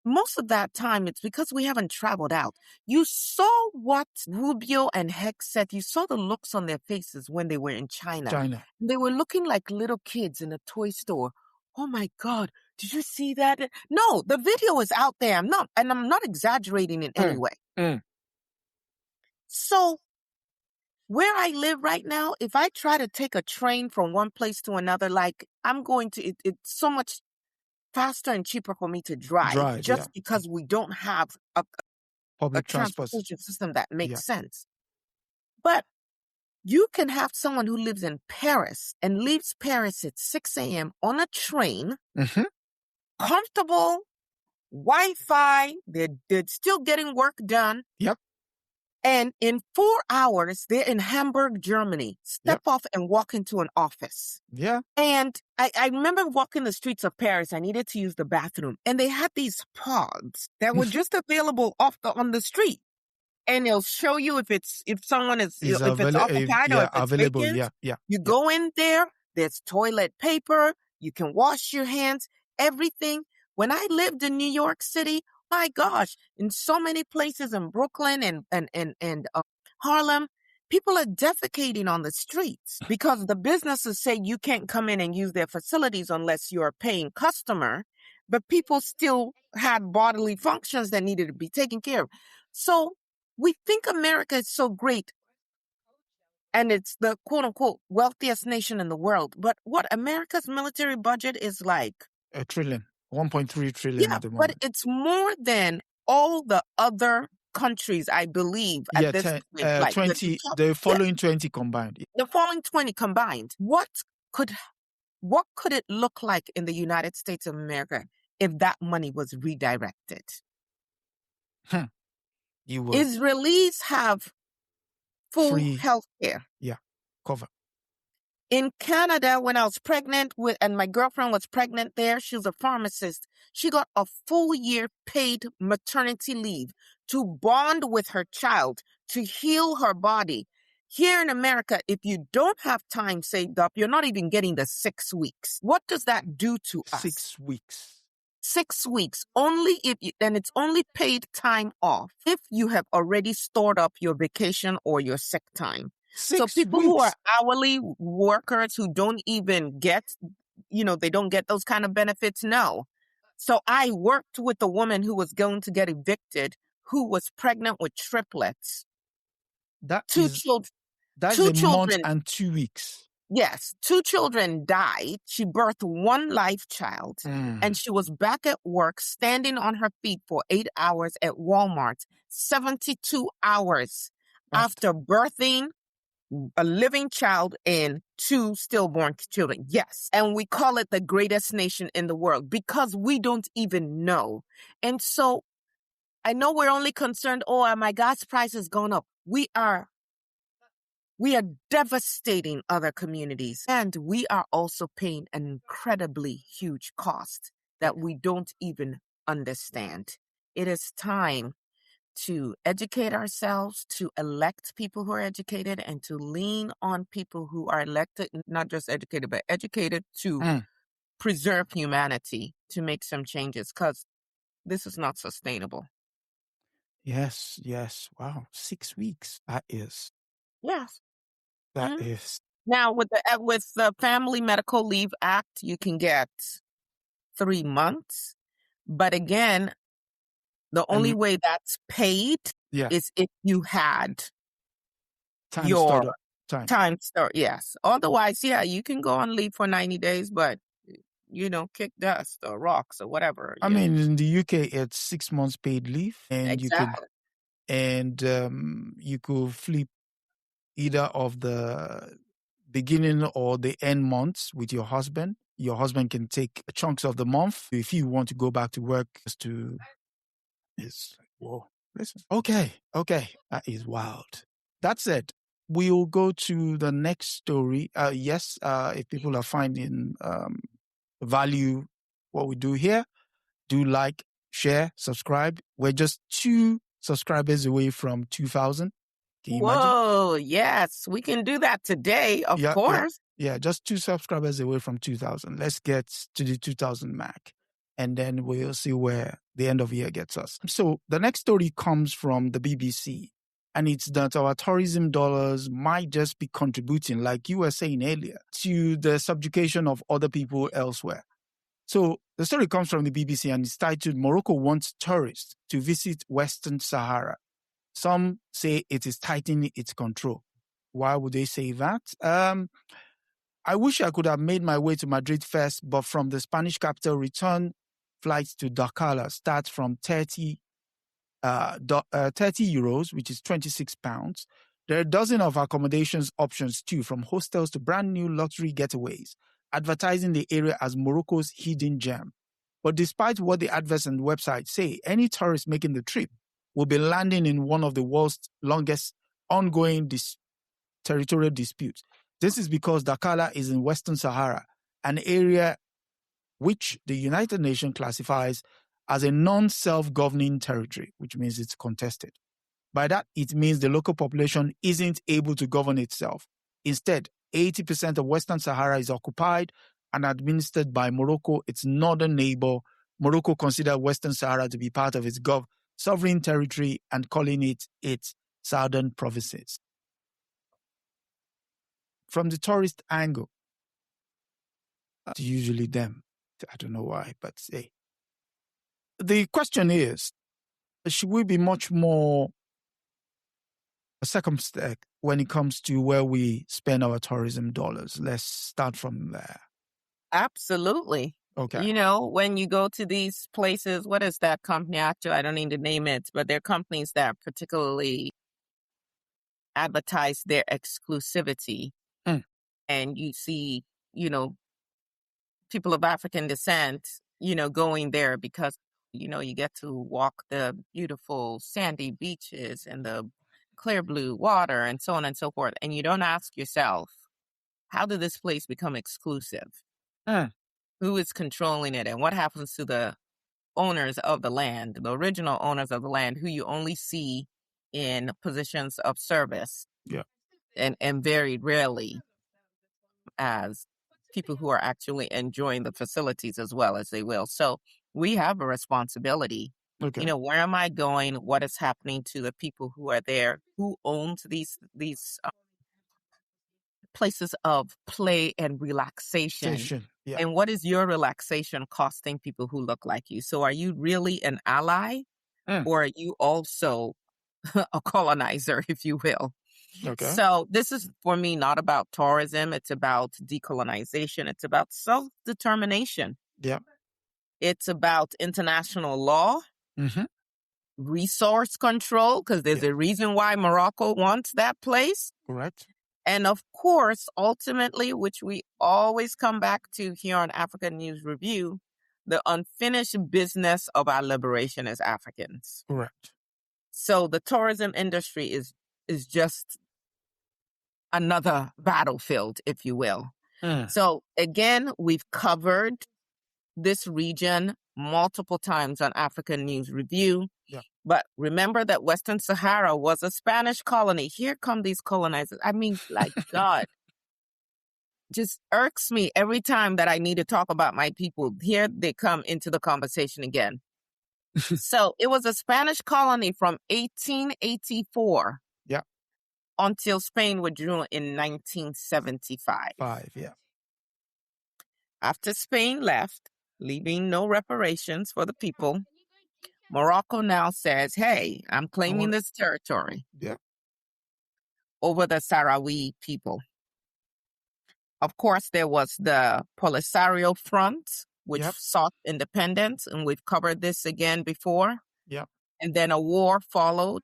Most of that time, it's because we haven't traveled out. You saw what Rubio and Hex said. You saw the looks on their faces when they were in China. They were looking like little kids in a toy store. Oh my God, did you see that? No, the video is out there. I'm not exaggerating in any way. So where I live right now, if I try to take a train from one place to another, it's so much faster and cheaper for me to drive because we don't have a public transportation system that makes sense. But you can have someone who lives in Paris and leaves Paris at 6 a.m. on a train, comfortable, Wi-Fi, they're still getting work done. Yep. And in 4 hours, they're in Hamburg, Germany. Step off and walk into an office. Yeah. And I remember walking the streets of Paris. I needed to use the bathroom. And they had these pods that were just available on the street. And it'll show you if someone is if it's occupied or if it's available. Vacant. Yeah. You go in there. There's toilet paper. You can wash your hands. Everything. When I lived in New York City, my gosh, in so many places in Brooklyn and Harlem, people are defecating on the streets because the businesses say you can't come in and use their facilities unless you're a paying customer, but people still had bodily functions that needed to be taken care of. So we think America is so great and it's the quote unquote wealthiest nation in the world. But what America's military budget is like? $1 trillion. 1.3 trillion at the moment. But it's more than all the other countries, I believe, at this point. Like 20, the following 20 combined. The following 20 combined. What could it look like in the United States of America if that money was redirected? Israelis have full health care. Yeah, cover. In Canada, when I was pregnant and my girlfriend was pregnant there, she was a pharmacist. She got a full year paid maternity leave to bond with her child, to heal her body. Here in America, if you don't have time saved up, you're not even getting the 6 weeks. What does that do to us? 6 weeks. 6 weeks, only if you, and it's only paid time off if you have already stored up your vacation or your sick time. 6 So people who are weeks. hourly workers who don't even get, they don't get those kind of benefits, no. So I worked with a woman who was going to get evicted, who was pregnant with triplets. That Two is children. that's Two a month children. and 2 weeks. Yes, 2 children died. She birthed 1 life child, and she was back at work, standing on her feet for 8 hours at Walmart, 72 hours What? after birthing a living child and 2 stillborn children. Yes, and we call it the greatest nation in the world because we don't even know. And so I know we're only concerned, oh, my gas price has gone up. We are devastating other communities, and we are also paying an incredibly huge cost that we don't even understand. It is time to educate ourselves, to elect people who are educated, and to lean on people who are elected, not just educated, but educated to preserve humanity, to make some changes, because this is not sustainable. Yes. Wow. 6 weeks. That is. Yes. That is. Now, with the Family Medical Leave Act, you can get 3 months. But again, the only way that's paid is if you had your time stored. Yes. Otherwise, you can go on leave for 90 days, but, kick dust or rocks or whatever. I mean, in the UK, it's 6 months paid leave, and Exactly. you could flip either of the beginning or the end months with your husband. Your husband can take chunks of the month if you want to go back to work. It's like, whoa, listen. Okay, that is wild. That said, we'll go to the next story. If people are finding value what we do here, do like, share, subscribe. We're just 2 subscribers away from 2,000. Can you imagine? Whoa, yes, we can do that today, of course. Yeah, just 2 subscribers away from 2,000. Let's get to the 2,000 mark, and then we'll see where the end of year gets us. So the next story comes from the BBC, and it's that our tourism dollars might just be contributing, like you were saying earlier, to the subjugation of other people elsewhere. So the story comes from the BBC, and it's titled, Morocco wants tourists to visit Western Sahara. Some say it is tightening its control. Why would they say that? I wish I could have made my way to Madrid first, but from the Spanish capital, return flights to Dakar start from 30 euros, which is 26 pounds. There are a dozen of accommodations options too, from hostels to brand new luxury getaways, advertising the area as Morocco's hidden gem. But despite what the adverts and websites say, any tourist making the trip will be landing in one of the world's longest ongoing territorial disputes. This is because Dakar is in Western Sahara, an area which the United Nations classifies as a non-self-governing territory, which means it's contested. By that, it means the local population isn't able to govern itself. Instead, 80% of Western Sahara is occupied and administered by Morocco, its northern neighbor. Morocco considers Western Sahara to be part of its sovereign territory and calling it its southern provinces. From the tourist angle, it's usually them. I don't know why, but hey. The question is, should we be much more circumspect when it comes to where we spend our tourism dollars? Let's start from there. Absolutely. Okay. When you go to these places, what is that company? Actually, I don't need to name it, but they're companies that particularly advertise their exclusivity. And you see, people of African descent, going there because, you get to walk the beautiful sandy beaches and the clear blue water and so on and so forth. And you don't ask yourself, how did this place become exclusive? Who is controlling it? And what happens to the owners of the land, the original owners of the land, who you only see in positions of service? Yeah. And very rarely as people who are actually enjoying the facilities as well as they will. So we have a responsibility. Okay. You know, where am I going? What is happening to the people who are there? Who owns these places of play and relaxation? Yeah. And what is your relaxation costing people who look like you? So are you really an ally, or are you also a colonizer, if you will? Okay. So this is, for me, not about tourism. It's about decolonization. It's about self-determination. Yeah. It's about international law, resource control, because there's a reason why Morocco wants that place. Correct. And of course, ultimately, which we always come back to here on African News Review, the unfinished business of our liberation as Africans. Correct. So the tourism industry is just another battlefield, if you will. So again, we've covered this region multiple times on African News Review. Yeah. But remember that Western Sahara was a Spanish colony. Here come these colonizers. I mean, like, God, just irks me every time that I need to talk about my people. Here they come into the conversation again. So it was a Spanish colony from 1884 until Spain withdrew in 1975. Yeah. After Spain left, leaving no reparations for the people, Morocco now says, hey, I'm claiming this territory over the Sahrawi people. Of course, there was the Polisario Front, which sought independence, and we've covered this again before. Yeah. And then a war followed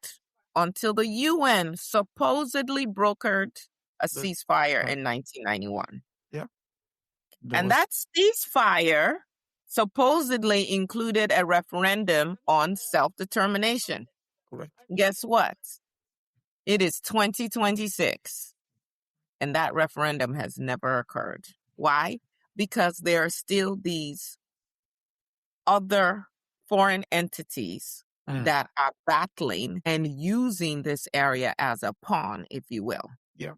until the UN supposedly brokered a ceasefire in 1991. Yeah. And that ceasefire supposedly included a referendum on self-determination. Correct. Guess what? It is 2026, and that referendum has never occurred. Why? Because there are still these other foreign entities that are battling and using this area as a pawn, if you will. Yeah.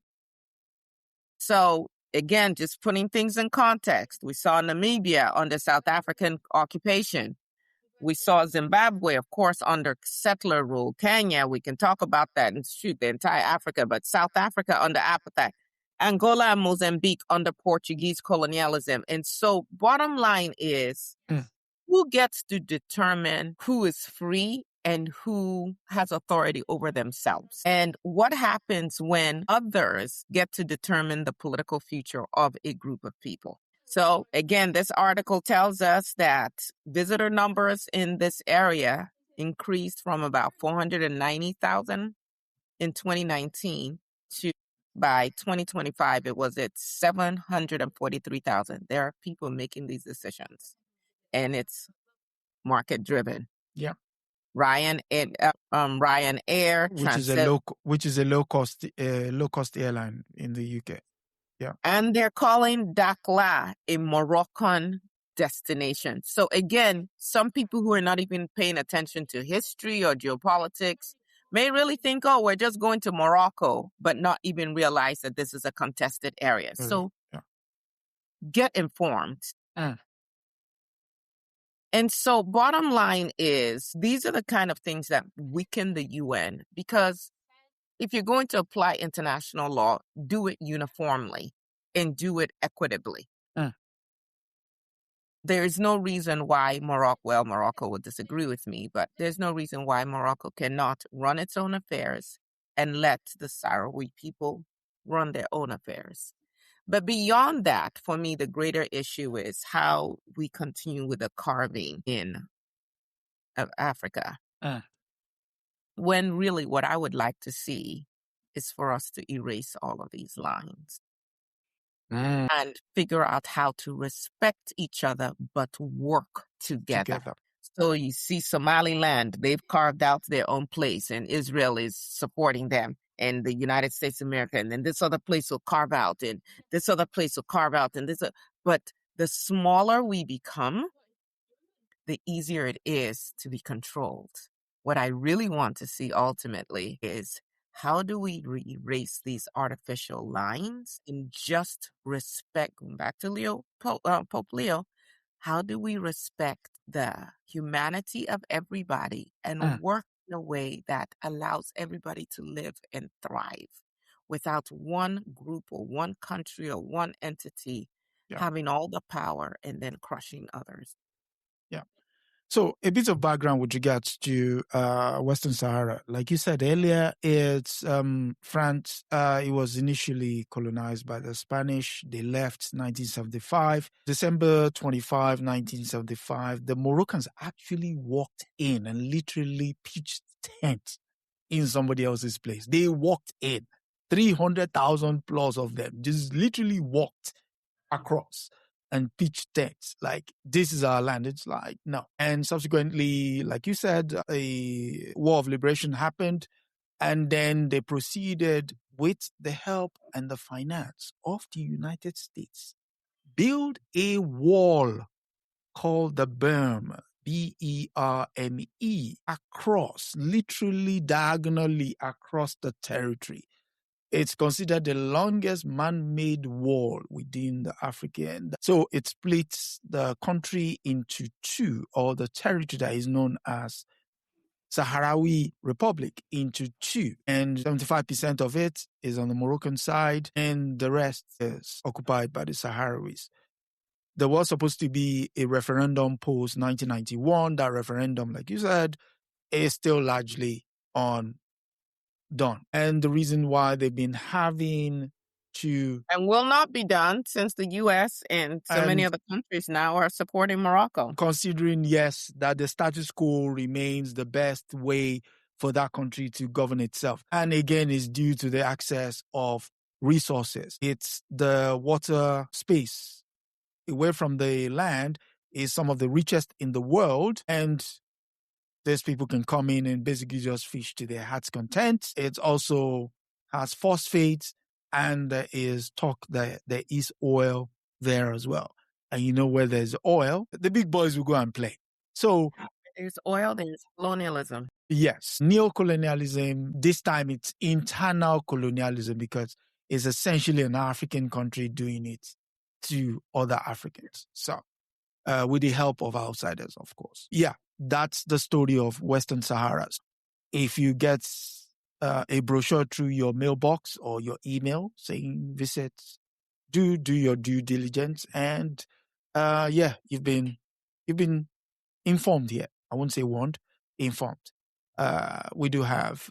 So again, just putting things in context, we saw Namibia under South African occupation. We saw Zimbabwe, of course, under settler rule. Kenya, we can talk about that and shoot the entire Africa, but South Africa under apartheid. Angola and Mozambique under Portuguese colonialism. And so bottom line is, who gets to determine who is free and who has authority over themselves? And what happens when others get to determine the political future of a group of people? So again, this article tells us that visitor numbers in this area increased from about 490,000 in 2019 to, by 2025, it was at 743,000. There are people making these decisions, and it's market driven. Yeah. Ryanair, which is a low cost airline in the UK. Yeah. And they're calling Dakhla a Moroccan destination. So again, some people who are not even paying attention to history or geopolitics may really think, oh, we're just going to Morocco, but not even realize that this is a contested area. So get informed. And so bottom line is, these are the kind of things that weaken the UN, because if you're going to apply international law, do it uniformly and do it equitably. There is no reason why Morocco would disagree with me, but there's no reason why Morocco cannot run its own affairs and let the Sahrawi people run their own affairs. But beyond that, for me, the greater issue is how we continue with the carving in of Africa. When really what I would like to see is for us to erase all of these lines and figure out how to respect each other, but work together. So you see Somaliland, they've carved out their own place, and Israel is supporting them, and the United States of America, and then this other place will carve out, and this other place will carve out, and but the smaller we become, the easier it is to be controlled. What I really want to see ultimately is, how do we erase these artificial lines and just respect, going back to Pope Leo, how do we respect the humanity of everybody and work in a way that allows everybody to live and thrive without one group or one country or one entity having all the power and then crushing others? Yeah. So a bit of background with regards to Western Sahara. Like you said earlier, it's France. It was initially colonized by the Spanish. They left 1975. December 25, 1975, the Moroccans actually walked in and literally pitched tent in somebody else's place. They walked in. 300,000 plus of them just literally walked across and pitch tents like, this is our land. It's like, no. And subsequently, like you said, a war of liberation happened, and then they proceeded with the help and the finance of the United States, build a wall called the Berm, Berme, across, literally diagonally across the territory. It's considered the longest man-made wall within the African. So it splits the country into two, or the territory that is known as Sahrawi Republic into two. And 75% of it is on the Moroccan side, and the rest is occupied by the Sahrawis. There was supposed to be a referendum post 1991. That referendum, like you said, is still largely on done. And the reason why they've been having to... And will not be done, since the U.S. and many other countries now are supporting Morocco. Considering, yes, that the status quo remains the best way for that country to govern itself. And again, it's due to the access of resources. It's the water space away from the land is some of the richest in the world, and these people can come in and basically just fish to their heart's content. It also has phosphates, and there is talk that there is oil there as well. And you know, where there's oil, the big boys will go and play. So there's oil, there's colonialism. Yes, neocolonialism. This time it's internal colonialism, because it's essentially an African country doing it to other Africans. So with the help of outsiders, of course. Yeah, that's the story of Western Sahara. If you get a brochure through your mailbox or your email saying visit, do your due diligence, and you've been informed here. I won't say warned, informed. We do have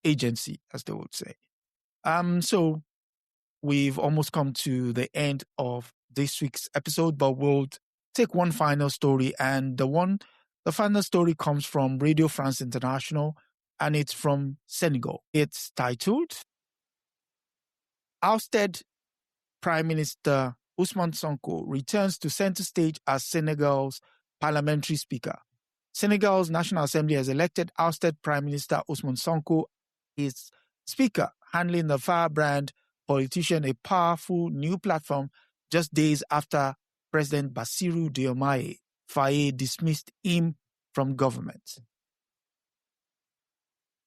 agency, as they would say. So we've almost come to the end of this week's episode, but we'll take one final story, and the final story comes from Radio France International, and it's from Senegal. It's titled, Ousted Prime Minister Usman Sonko returns to center stage as Senegal's parliamentary speaker. Senegal's National Assembly has elected ousted Prime Minister Usman Sonko as speaker, handling the firebrand politician a powerful new platform just days after President Bassirou Diomaye Faye dismissed him from government.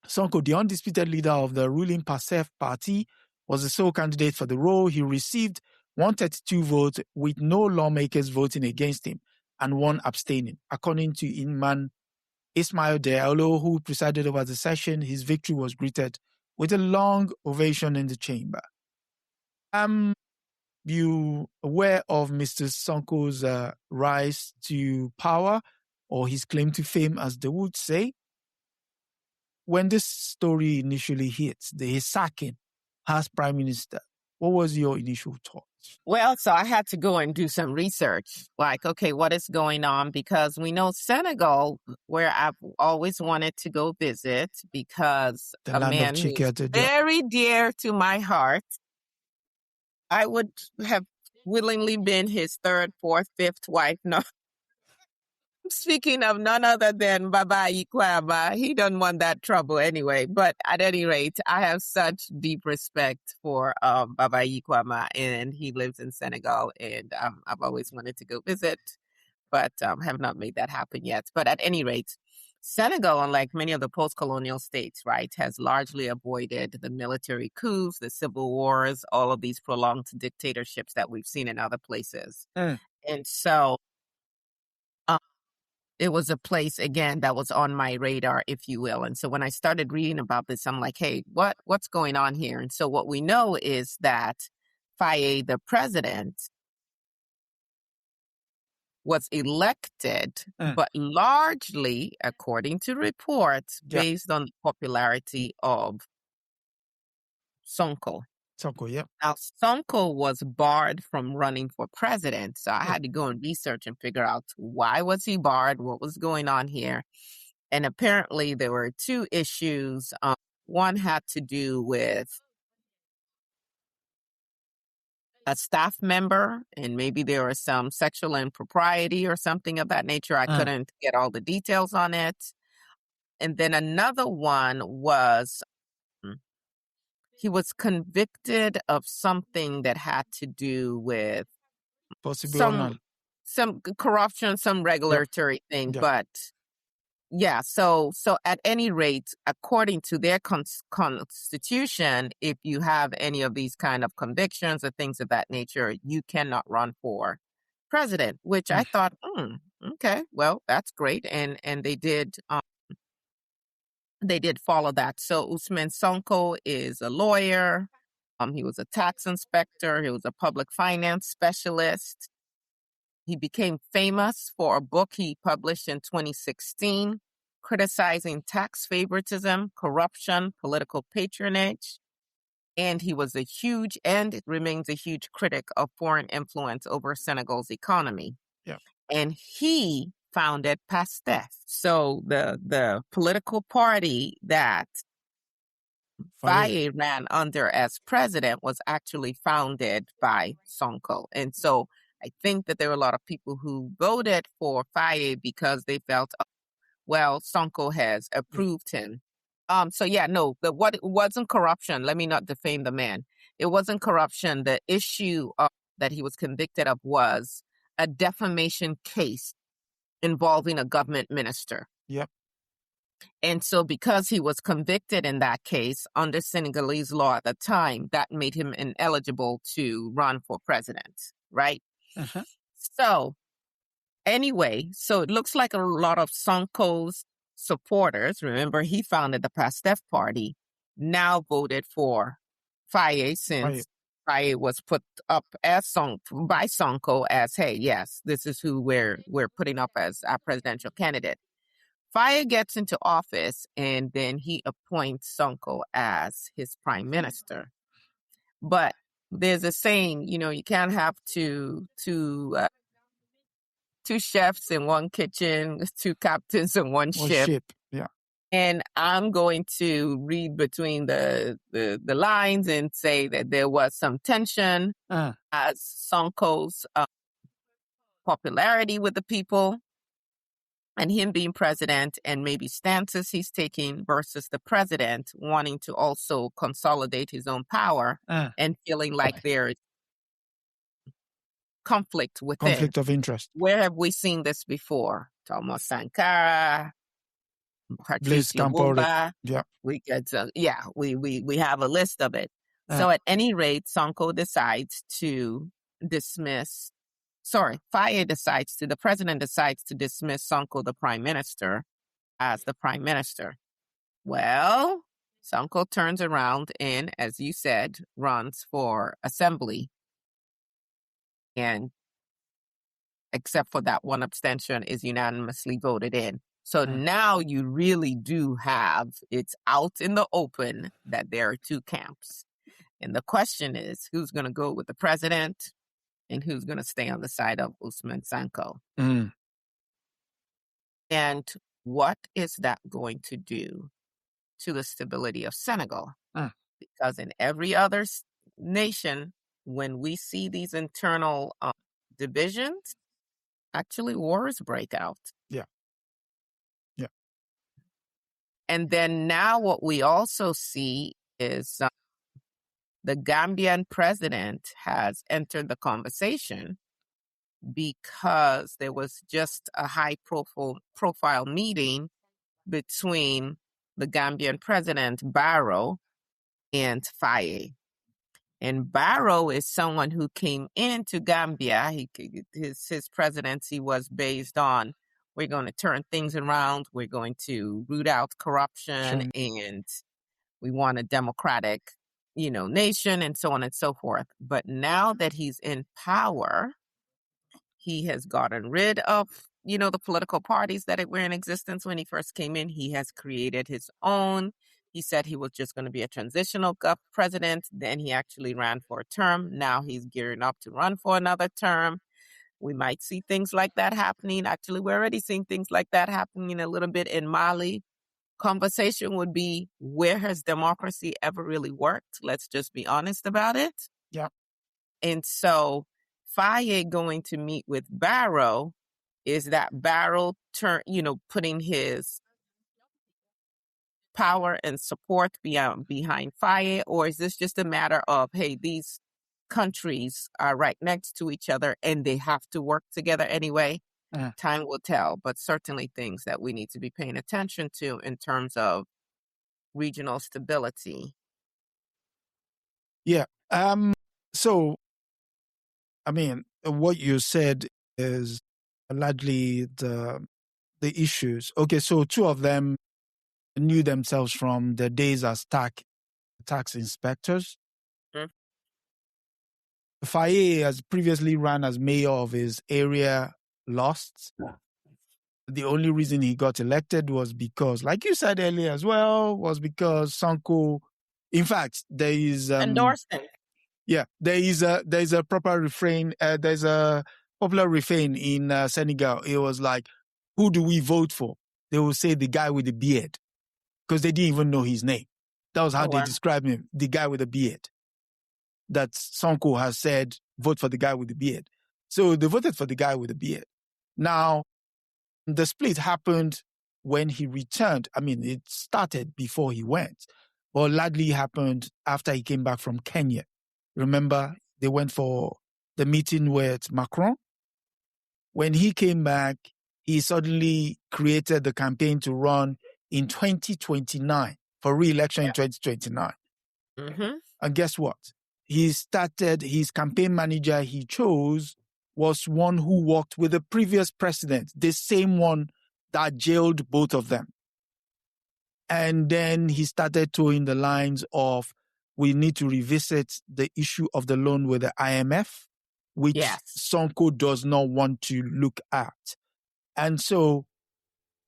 Sonko, the undisputed leader of the ruling PASSEF party, was the sole candidate for the role. He received 132 votes, with no lawmakers voting against him and one abstaining. According to Imam Ismail Diallo, who presided over the session, his victory was greeted with a long ovation in the chamber. You aware of Mr. Sonko's rise to power, or his claim to fame, as they would say? When this story initially hit, his sacking as prime minister, what was your initial thought? Well, so I had to go and do some research, like, okay, what is going on? Because we know Senegal, where I've always wanted to go visit, because The a land of man who's Chikete, very dear to my heart. I would have willingly been his third, fourth, fifth wife. No. Speaking of none other than Baba Ikwama, he doesn't want that trouble anyway. But at any rate, I have such deep respect for Baba Ikwama, and he lives in Senegal, and I've always wanted to go visit, but have not made that happen yet. But at any rate, Senegal, unlike many of the post-colonial states, right, has largely avoided the military coups, the civil wars, all of these prolonged dictatorships that we've seen in other places. And so it was a place, again, that was on my radar, if you will. And so when I started reading about this, I'm like, hey, what's going on here? And so what we know is that Faye, the president, was elected, but largely, according to reports, based on the popularity of Sonko. Sonko, yeah. Now, Sonko was barred from running for president, so I had to go and research and figure out why was he barred, what was going on here. And apparently there were two issues. One had to do with a staff member, and maybe there was some sexual impropriety or something of that nature. I couldn't get all the details on it. And then another one was he was convicted of something that had to do with some corruption, some regulatory thing. But yeah, so at any rate, according to their constitution, if you have any of these kind of convictions or things of that nature, you cannot run for president, which I thought, okay, well, that's great. And they did follow that. So Usman Sonko is a lawyer. He was a tax inspector. He was a public finance specialist. He became famous for a book he published in 2016, criticizing tax favoritism, corruption, political patronage. And he was remains a huge critic of foreign influence over Senegal's economy. Yeah. And he founded PASTEF. So the political party that Faye ran under as president was actually founded by Sonko. And so I think that there were a lot of people who voted for Faye because they felt, well, Sonko has approved him. It wasn't corruption. Let me not defame the man. It wasn't corruption. The issue that he was convicted of was a defamation case involving a government minister. Yep. And so because he was convicted in that case under Senegalese law at the time, that made him ineligible to run for president, right? So anyway, so it looks like a lot of Sonko's supporters, remember he founded the PASTEF party, now voted for Faye since Faye was put up as by Sonko as, hey, yes, this is who we're putting up as our presidential candidate. Faye gets into office and then he appoints Sonko as his prime minister. But there's a saying, you can't have two chefs in one kitchen, two captains in one ship. Yeah. And I'm going to read between the lines and say that there was some tension as Sonko's popularity with the people and him being president and maybe stances he's taking versus the president wanting to also consolidate his own power and feeling like there's conflict within. Conflict of interest. Where have we seen this before? Thomas Sankara, Blaise Compaoré. Yeah. We have a list of it. So at any rate, Sonko decides to the president decides to dismiss Sonko, the prime minister, as the prime minister. Well, Sonko turns around and, as you said, runs for assembly. And except for that one abstention, is unanimously voted in. So now you really do have, it's out in the open that there are two camps. And the question is, who's going to go with the president and who's going to stay on the side of Usman Sonko? And what is that going to do to the stability of Senegal? Because in every other nation, when we see these internal divisions, actually wars break out. Yeah. And then now what we also see is the Gambian president has entered the conversation because there was just a high profile meeting between the Gambian president, Barrow, and Faye. And Barrow is someone who came into Gambia. His presidency was based on we're going to turn things around. We're going to root out corruption, and we want a democratic, nation, and so on and so forth. But now that he's in power, he has gotten rid of, the political parties that were in existence when he first came in. He has created his own. He said he was just going to be a transitional president. Then he actually ran for a term. Now he's gearing up to run for another term. We might see things like that happening. Actually, we're already seeing things like that happening a little bit in Mali. Conversation would be, where has democracy ever really worked? Let's just be honest about it. Yeah. And so Faye going to meet with Barrow, is that Barrow putting his power and support behind Faye, or is this just a matter of, hey, these countries are right next to each other and they have to work together anyway? Time will tell, but certainly things that we need to be paying attention to in terms of regional stability. Yeah. So, I mean, what you said is largely the issues. Okay, so two of them knew themselves from the days as tax inspectors. Faye has previously ran as mayor of his area, lost. The only reason he got elected was because, like you said earlier as well, was because Sonko, in fact, there is endorsed him. Yeah, there is a proper refrain. There's a popular refrain in Senegal. It was like, who do we vote for? They will say the guy with the beard, because they didn't even know his name. That was how they described him, the guy with the beard. That Sonko has said, vote for the guy with the beard. So they voted for the guy with the beard. Now, the split happened when he returned. I mean, it started before he went, but largely happened after he came back from Kenya. Remember, they went for the meeting with Macron. When he came back, he suddenly created the campaign to run in 2029, for re-election in 2029. Mm-hmm. And guess what? He started, his campaign manager he chose was one who worked with the previous president, the same one that jailed both of them. And then he started towing the lines of, we need to revisit the issue of the loan with the IMF, which Sonko does not want to look at. And so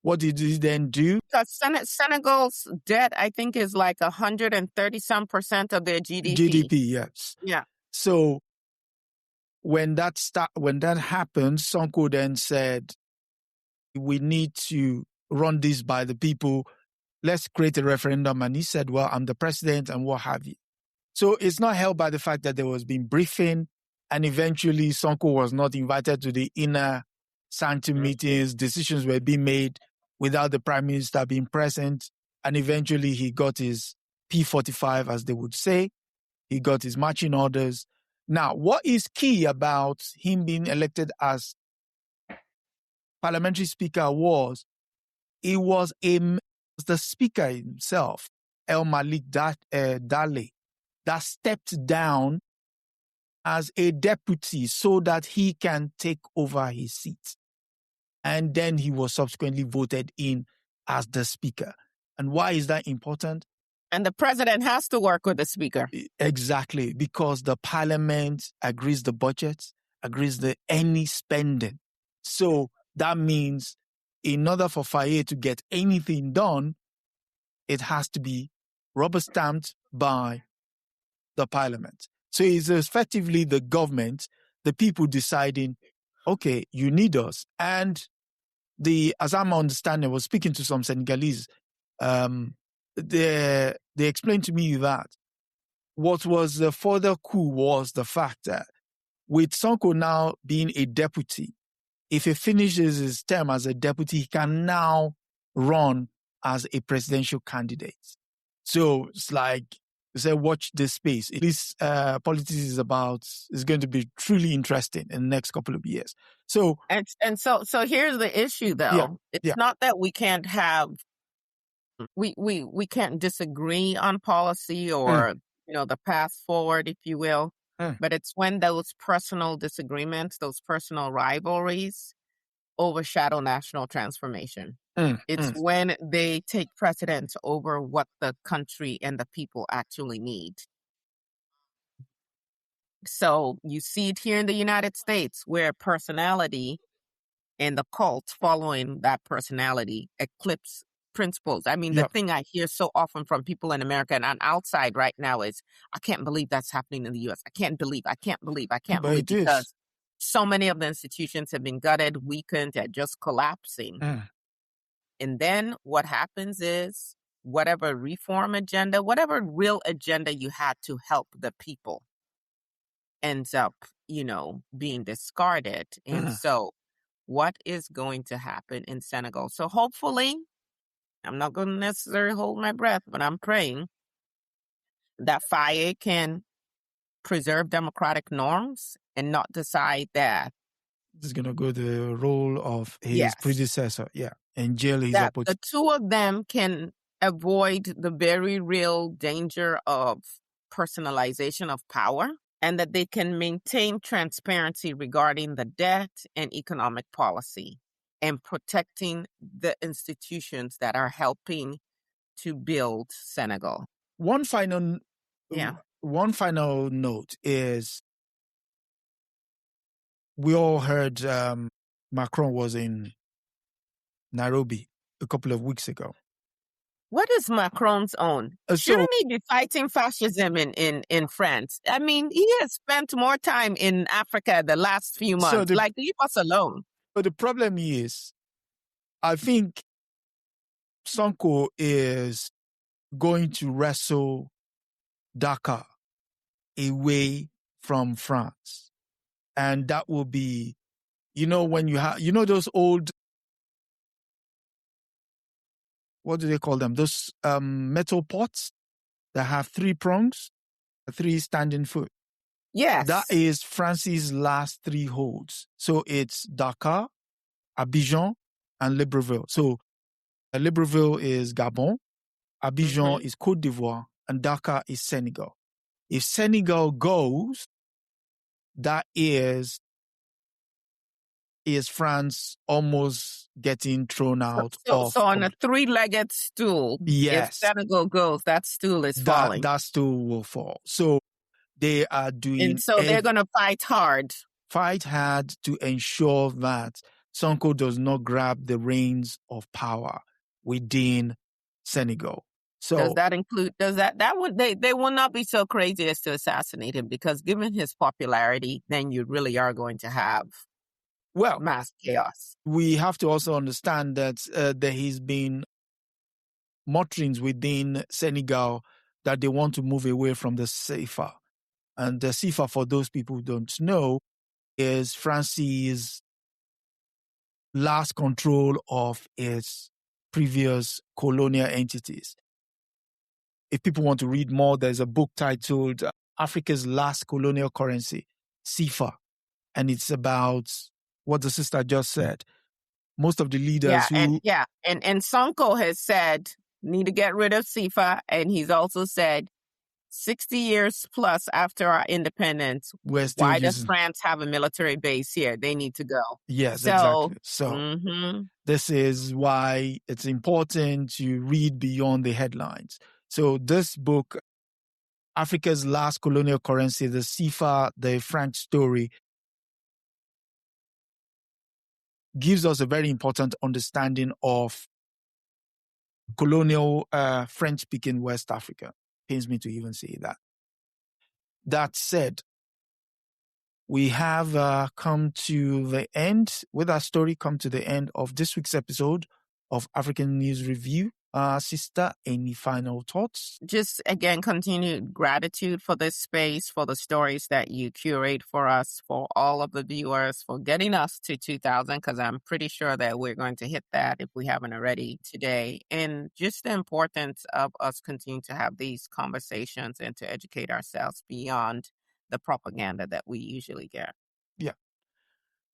what did he then do? Because Senegal's debt, I think, is like 130% of their GDP. GDP, yes. Yeah. So when that happened, Sonko then said, we need to run this by the people. Let's create a referendum. And he said, well, I'm the president and what have you. So it's not helped by the fact that there was been briefing, and eventually Sonko was not invited to the inner sanctum meetings. Decisions were being made without the prime minister being present. And eventually he got his P45, as they would say. He got his marching orders. Now, what is key about him being elected as parliamentary speaker was, it was the speaker himself, El Malik Dale, that stepped down as a deputy so that he can take over his seat. And then he was subsequently voted in as the speaker. And why is that important? And the president has to work with the speaker. Exactly, because the parliament agrees the budget, agrees any spending. So that means in order for Faye to get anything done, it has to be rubber stamped by the parliament. So it's effectively the government, the people deciding, okay, you need us. And as I'm understanding, I was speaking to some Senegalese, they explained to me that what was the further coup was the fact that with Sonko now being a deputy, if he finishes his term as a deputy, he can now run as a presidential candidate. So it's like, say, watch this space. This politics is going to be truly interesting in the next couple of years. So so here's the issue, though. It's not that we can't have we can't disagree on policy or the path forward, if you will. But it's when those personal disagreements, those personal rivalries, overshadow national transformation. It's when they take precedence over what the country and the people actually need. So you see it here in the United States, where personality and the cult following that personality eclipse principles. I mean, the thing I hear so often from people in America and on outside right now is, I can't believe that's happening in the U.S. I can't believe, because so many of the institutions have been gutted, weakened, and just collapsing. And then what happens is, whatever reform agenda, whatever real agenda you had to help the people ends up, being discarded. And so what is going to happen in Senegal? So hopefully, I'm not going to necessarily hold my breath, but I'm praying that Faye can preserve democratic norms and not decide that is going to go the role of his predecessor. And jail his that the two of them can avoid the very real danger of personalization of power, and that they can maintain transparency regarding the debt and economic policy and protecting the institutions that are helping to build Senegal. One final note is, we all heard Macron was in Nairobi a couple of weeks ago. What is Macron's own? Shouldn't he be fighting fascism in France? I mean, he has spent more time in Africa the last few months. Leave us alone. But the problem is, I think Sonko is going to wrestle Dakar away from France. And that will be, when you have, those old, what do they call them? Those metal pots that have 3 prongs, 3 standing foot. Yes. That is France's last 3 holds. So it's Dakar, Abidjan, and Libreville. So Libreville is Gabon, Abidjan is Côte d'Ivoire, and Dakar is Senegal. If Senegal goes, that is France almost getting thrown out of. So on a 3-legged stool, if Senegal goes, that stool is falling. That stool will fall. So they are doing. And so they're going to fight hard. Fight hard to ensure that Sonko does not grab the reins of power within Senegal. So does that include? They will not be so crazy as to assassinate him, because given his popularity, then you really are going to have mass chaos. We have to also understand that there has been mutterings within Senegal that they want to move away from the CFA. And the CFA, for those people who don't know, is France's last control of its previous colonial entities. If people want to read more, there's a book titled Africa's Last Colonial Currency, CFA. And it's about what the sister just said. Most of the leaders and Sonko has said, need to get rid of CFA. And he's also said, 60 years plus after our independence, why does France have a military base here? They need to go. Yes, exactly. So this is why it's important to read beyond the headlines. So this book, Africa's Last Colonial Currency, the CFA, the French story, gives us a very important understanding of colonial French-speaking West Africa. Pains me to even say that. That said, we have come to the end, with our story, come to the end of this week's episode of African News Review. Sister, any final thoughts? Just, again, continued gratitude for this space, for the stories that you curate for us, for all of the viewers, for getting us to 2,000, because I'm pretty sure that we're going to hit that if we haven't already today. And just the importance of us continuing to have these conversations and to educate ourselves beyond the propaganda that we usually get.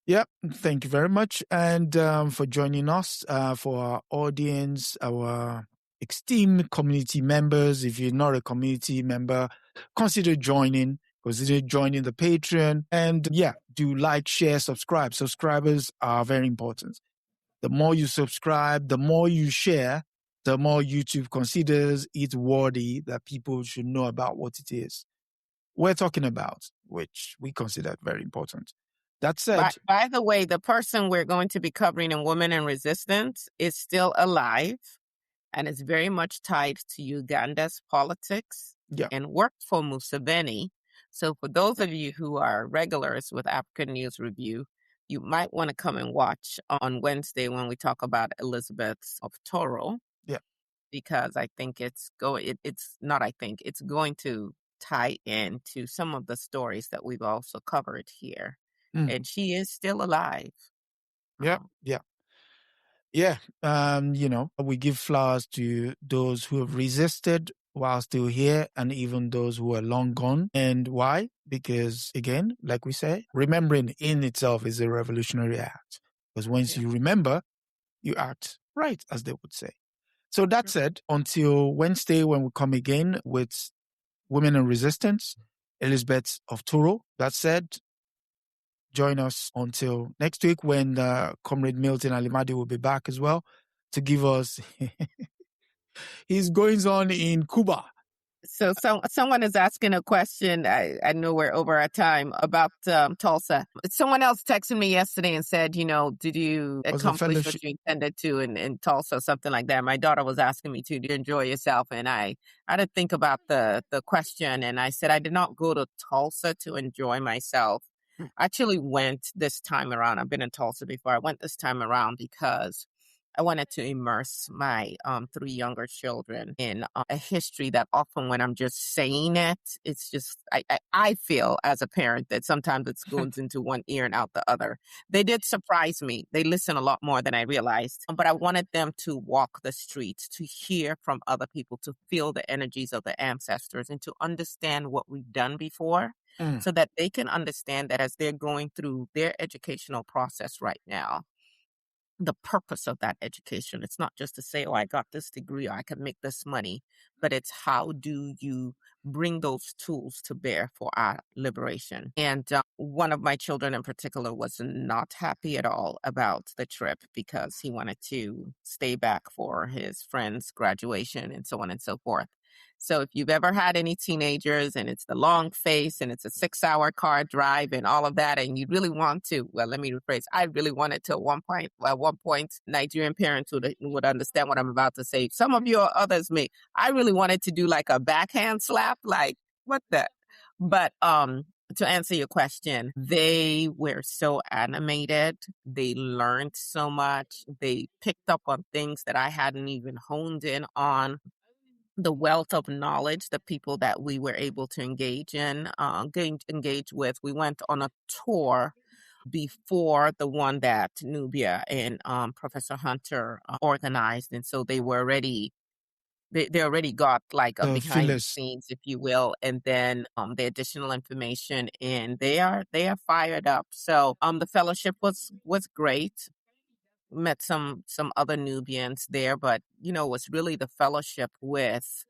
Yeah, thank you very much. And for joining us, for our audience, our esteemed community members. If you're not a community member, consider joining. Consider joining the Patreon. And yeah, do like, share, subscribe. Subscribers are very important. The more you subscribe, the more you share, the more YouTube considers it worthy that people should know about what it is we're talking about, which we consider very important. That said, by the way, the person we're going to be covering in Women in Resistance is still alive and is very much tied to Uganda's politics and worked for Museveni. So for those of you who are regulars with African News Review, you might want to come and watch on Wednesday when we talk about Elizabeth of Toro. Yeah. Because I think it's going to tie into some of the stories that we've also covered here. And she is still alive. Yeah. We give flowers to those who have resisted while still here and even those who are long gone. And why? Because, again, like we say, remembering in itself is a revolutionary act. Because once you remember, you act right, as they would say. So that said, until Wednesday when we come again with Women in Resistance, Elizabeth of Toro. That said, join us until next week when Comrade Milton Alimadi will be back as well to give us his goings on in Cuba. So someone is asking a question. I know we're over our time about Tulsa. Someone else texted me yesterday and said, did you accomplish what you intended to in Tulsa, something like that? My daughter was asking me did you enjoy yourself? And I had to think about the question. And I said, I did not go to Tulsa to enjoy myself. I actually went this time around. I've been in Tulsa before. I went this time around because I wanted to immerse my 3 younger children in a history that often when I'm just saying it, it's just, I feel as a parent that sometimes it goes into one ear and out the other. They did surprise me. They listen a lot more than I realized. But I wanted them to walk the streets, to hear from other people, to feel the energies of the ancestors and to understand what we've done before so that they can understand that as they're going through their educational process right now, the purpose of that education. It's not just to say, I got this degree or I can make this money, but it's how do you bring those tools to bear for our liberation. And one of my children in particular was not happy at all about the trip because he wanted to stay back for his friend's graduation and so on and so forth. So if you've ever had any teenagers and it's the long face and it's a 6-hour car drive and all of that, and you really want to, let me rephrase, I really wanted to at one point, Nigerian parents would understand what I'm about to say. Some of you or others may. I really wanted to do like a backhand slap, like what the? But to answer your question, they were so animated. They learned so much. They picked up on things that I hadn't even honed in on. The wealth of knowledge, the people that we were able to engage with. We went on a tour before the one that Nubia and Professor Hunter organized. And so they were already, they already got like a behind the scenes, if you will, and then the additional information, and they are fired up. So the fellowship was great. Met some other Nubians there, but it was really the fellowship with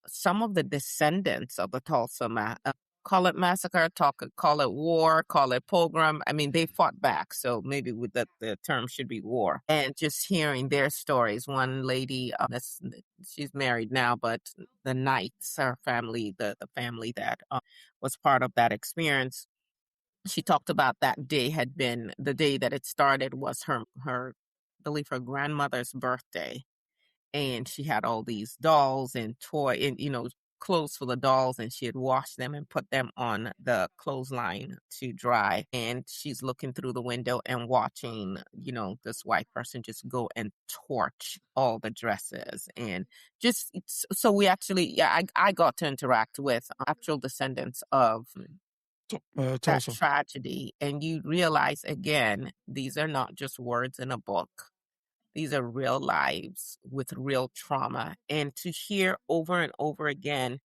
some of the descendants of the Tulsa call it massacre, call it war, call it pogrom. I mean, they fought back, so maybe the term should be war. And just hearing their stories. One lady, she's married now, but the Knights, her family, the family that was part of that experience, she talked about that day had been the day that it started was her I believe her grandmother's birthday. And she had all these dolls and clothes for the dolls, and she had washed them and put them on the clothesline to dry. And she's looking through the window and watching, this white person just go and torch all the dresses. And just, so we actually, I got to interact with actual descendants of that tragedy. And you realize, again, these are not just words in a book. These are real lives with real trauma. And to hear over and over again,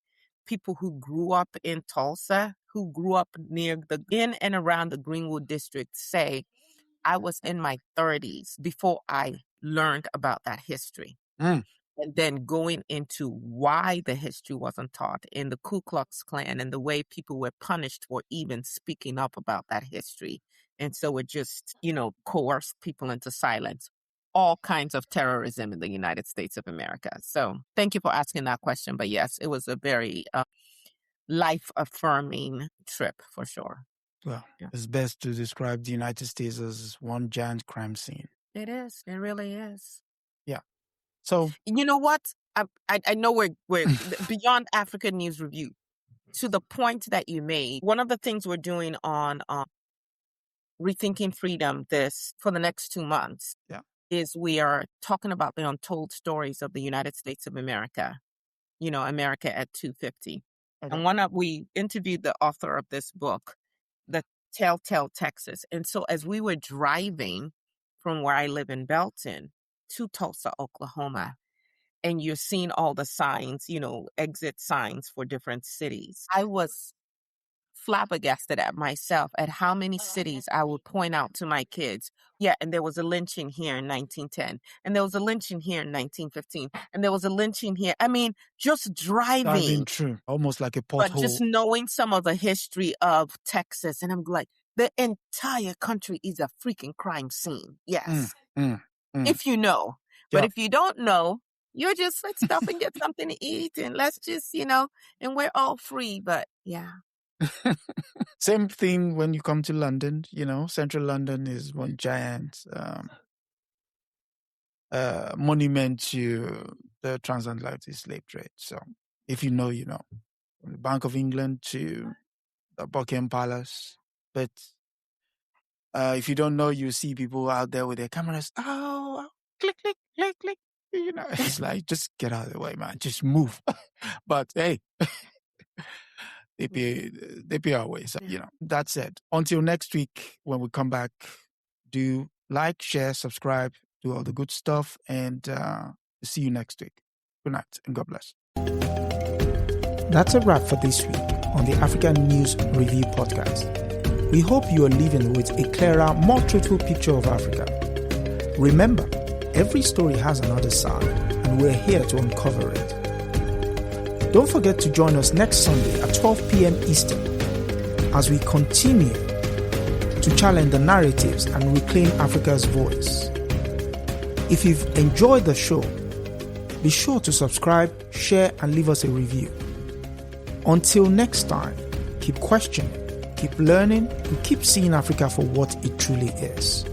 people who grew up in Tulsa, who grew up in and around the Greenwood district say, I was in my 30s before I learned about that history. And and then going into why the history wasn't taught in the Ku Klux Klan and the way people were punished for even speaking up about that history. And so it just, coerced people into silence. All kinds of terrorism in the United States of America. So thank you for asking that question. But yes, it was a very life-affirming trip for sure. Well, it's best to describe the United States as one giant crime scene. It is. It really is. Yeah. So you know what? I know we're beyond African News Review. To the point that you made, one of the things we're doing on Rethinking Freedom for the next 2 months is we are talking about the untold stories of the United States of America. America at 250. Okay. And we interviewed the author of this book, The Telltale Texas. And so as we were driving from where I live in Belton to Tulsa, Oklahoma, and you're seeing all the signs, exit signs for different cities, I was flabbergasted at myself at how many cities I would point out to my kids. Yeah, and there was a lynching here in 1910, and there was a lynching here in 1915, and there was a lynching here. I mean, just driving through, almost like a pothole. But just knowing some of the history of Texas, and I'm like, the entire country is a freaking crime scene. Yes. If you know. But if you don't know, you're just, let's stop and get something to eat, and let's just, and we're all free. But yeah. Same thing when you come to London. Central London is one giant monument to the transatlantic slave trade. So if you know, you know. From the Bank of England to the Buckingham Palace. But if you don't know, you see people out there with their cameras. Oh, click, click, click, click. It's like, just get out of the way, man. Just move. But hey, they pay our way. So, that said, until next week, when we come back, do like, share, subscribe, do all the good stuff, and see you next week. Good night, and God bless. That's a wrap for this week on the African News Review podcast. We hope you are leaving with a clearer, more truthful picture of Africa. Remember, every story has another side, and we're here to uncover it. Don't forget to join us next Sunday at 12 p.m. Eastern as we continue to challenge the narratives and reclaim Africa's voice. If you've enjoyed the show, be sure to subscribe, share, and leave us a review. Until next time, keep questioning, keep learning, and keep seeing Africa for what it truly is.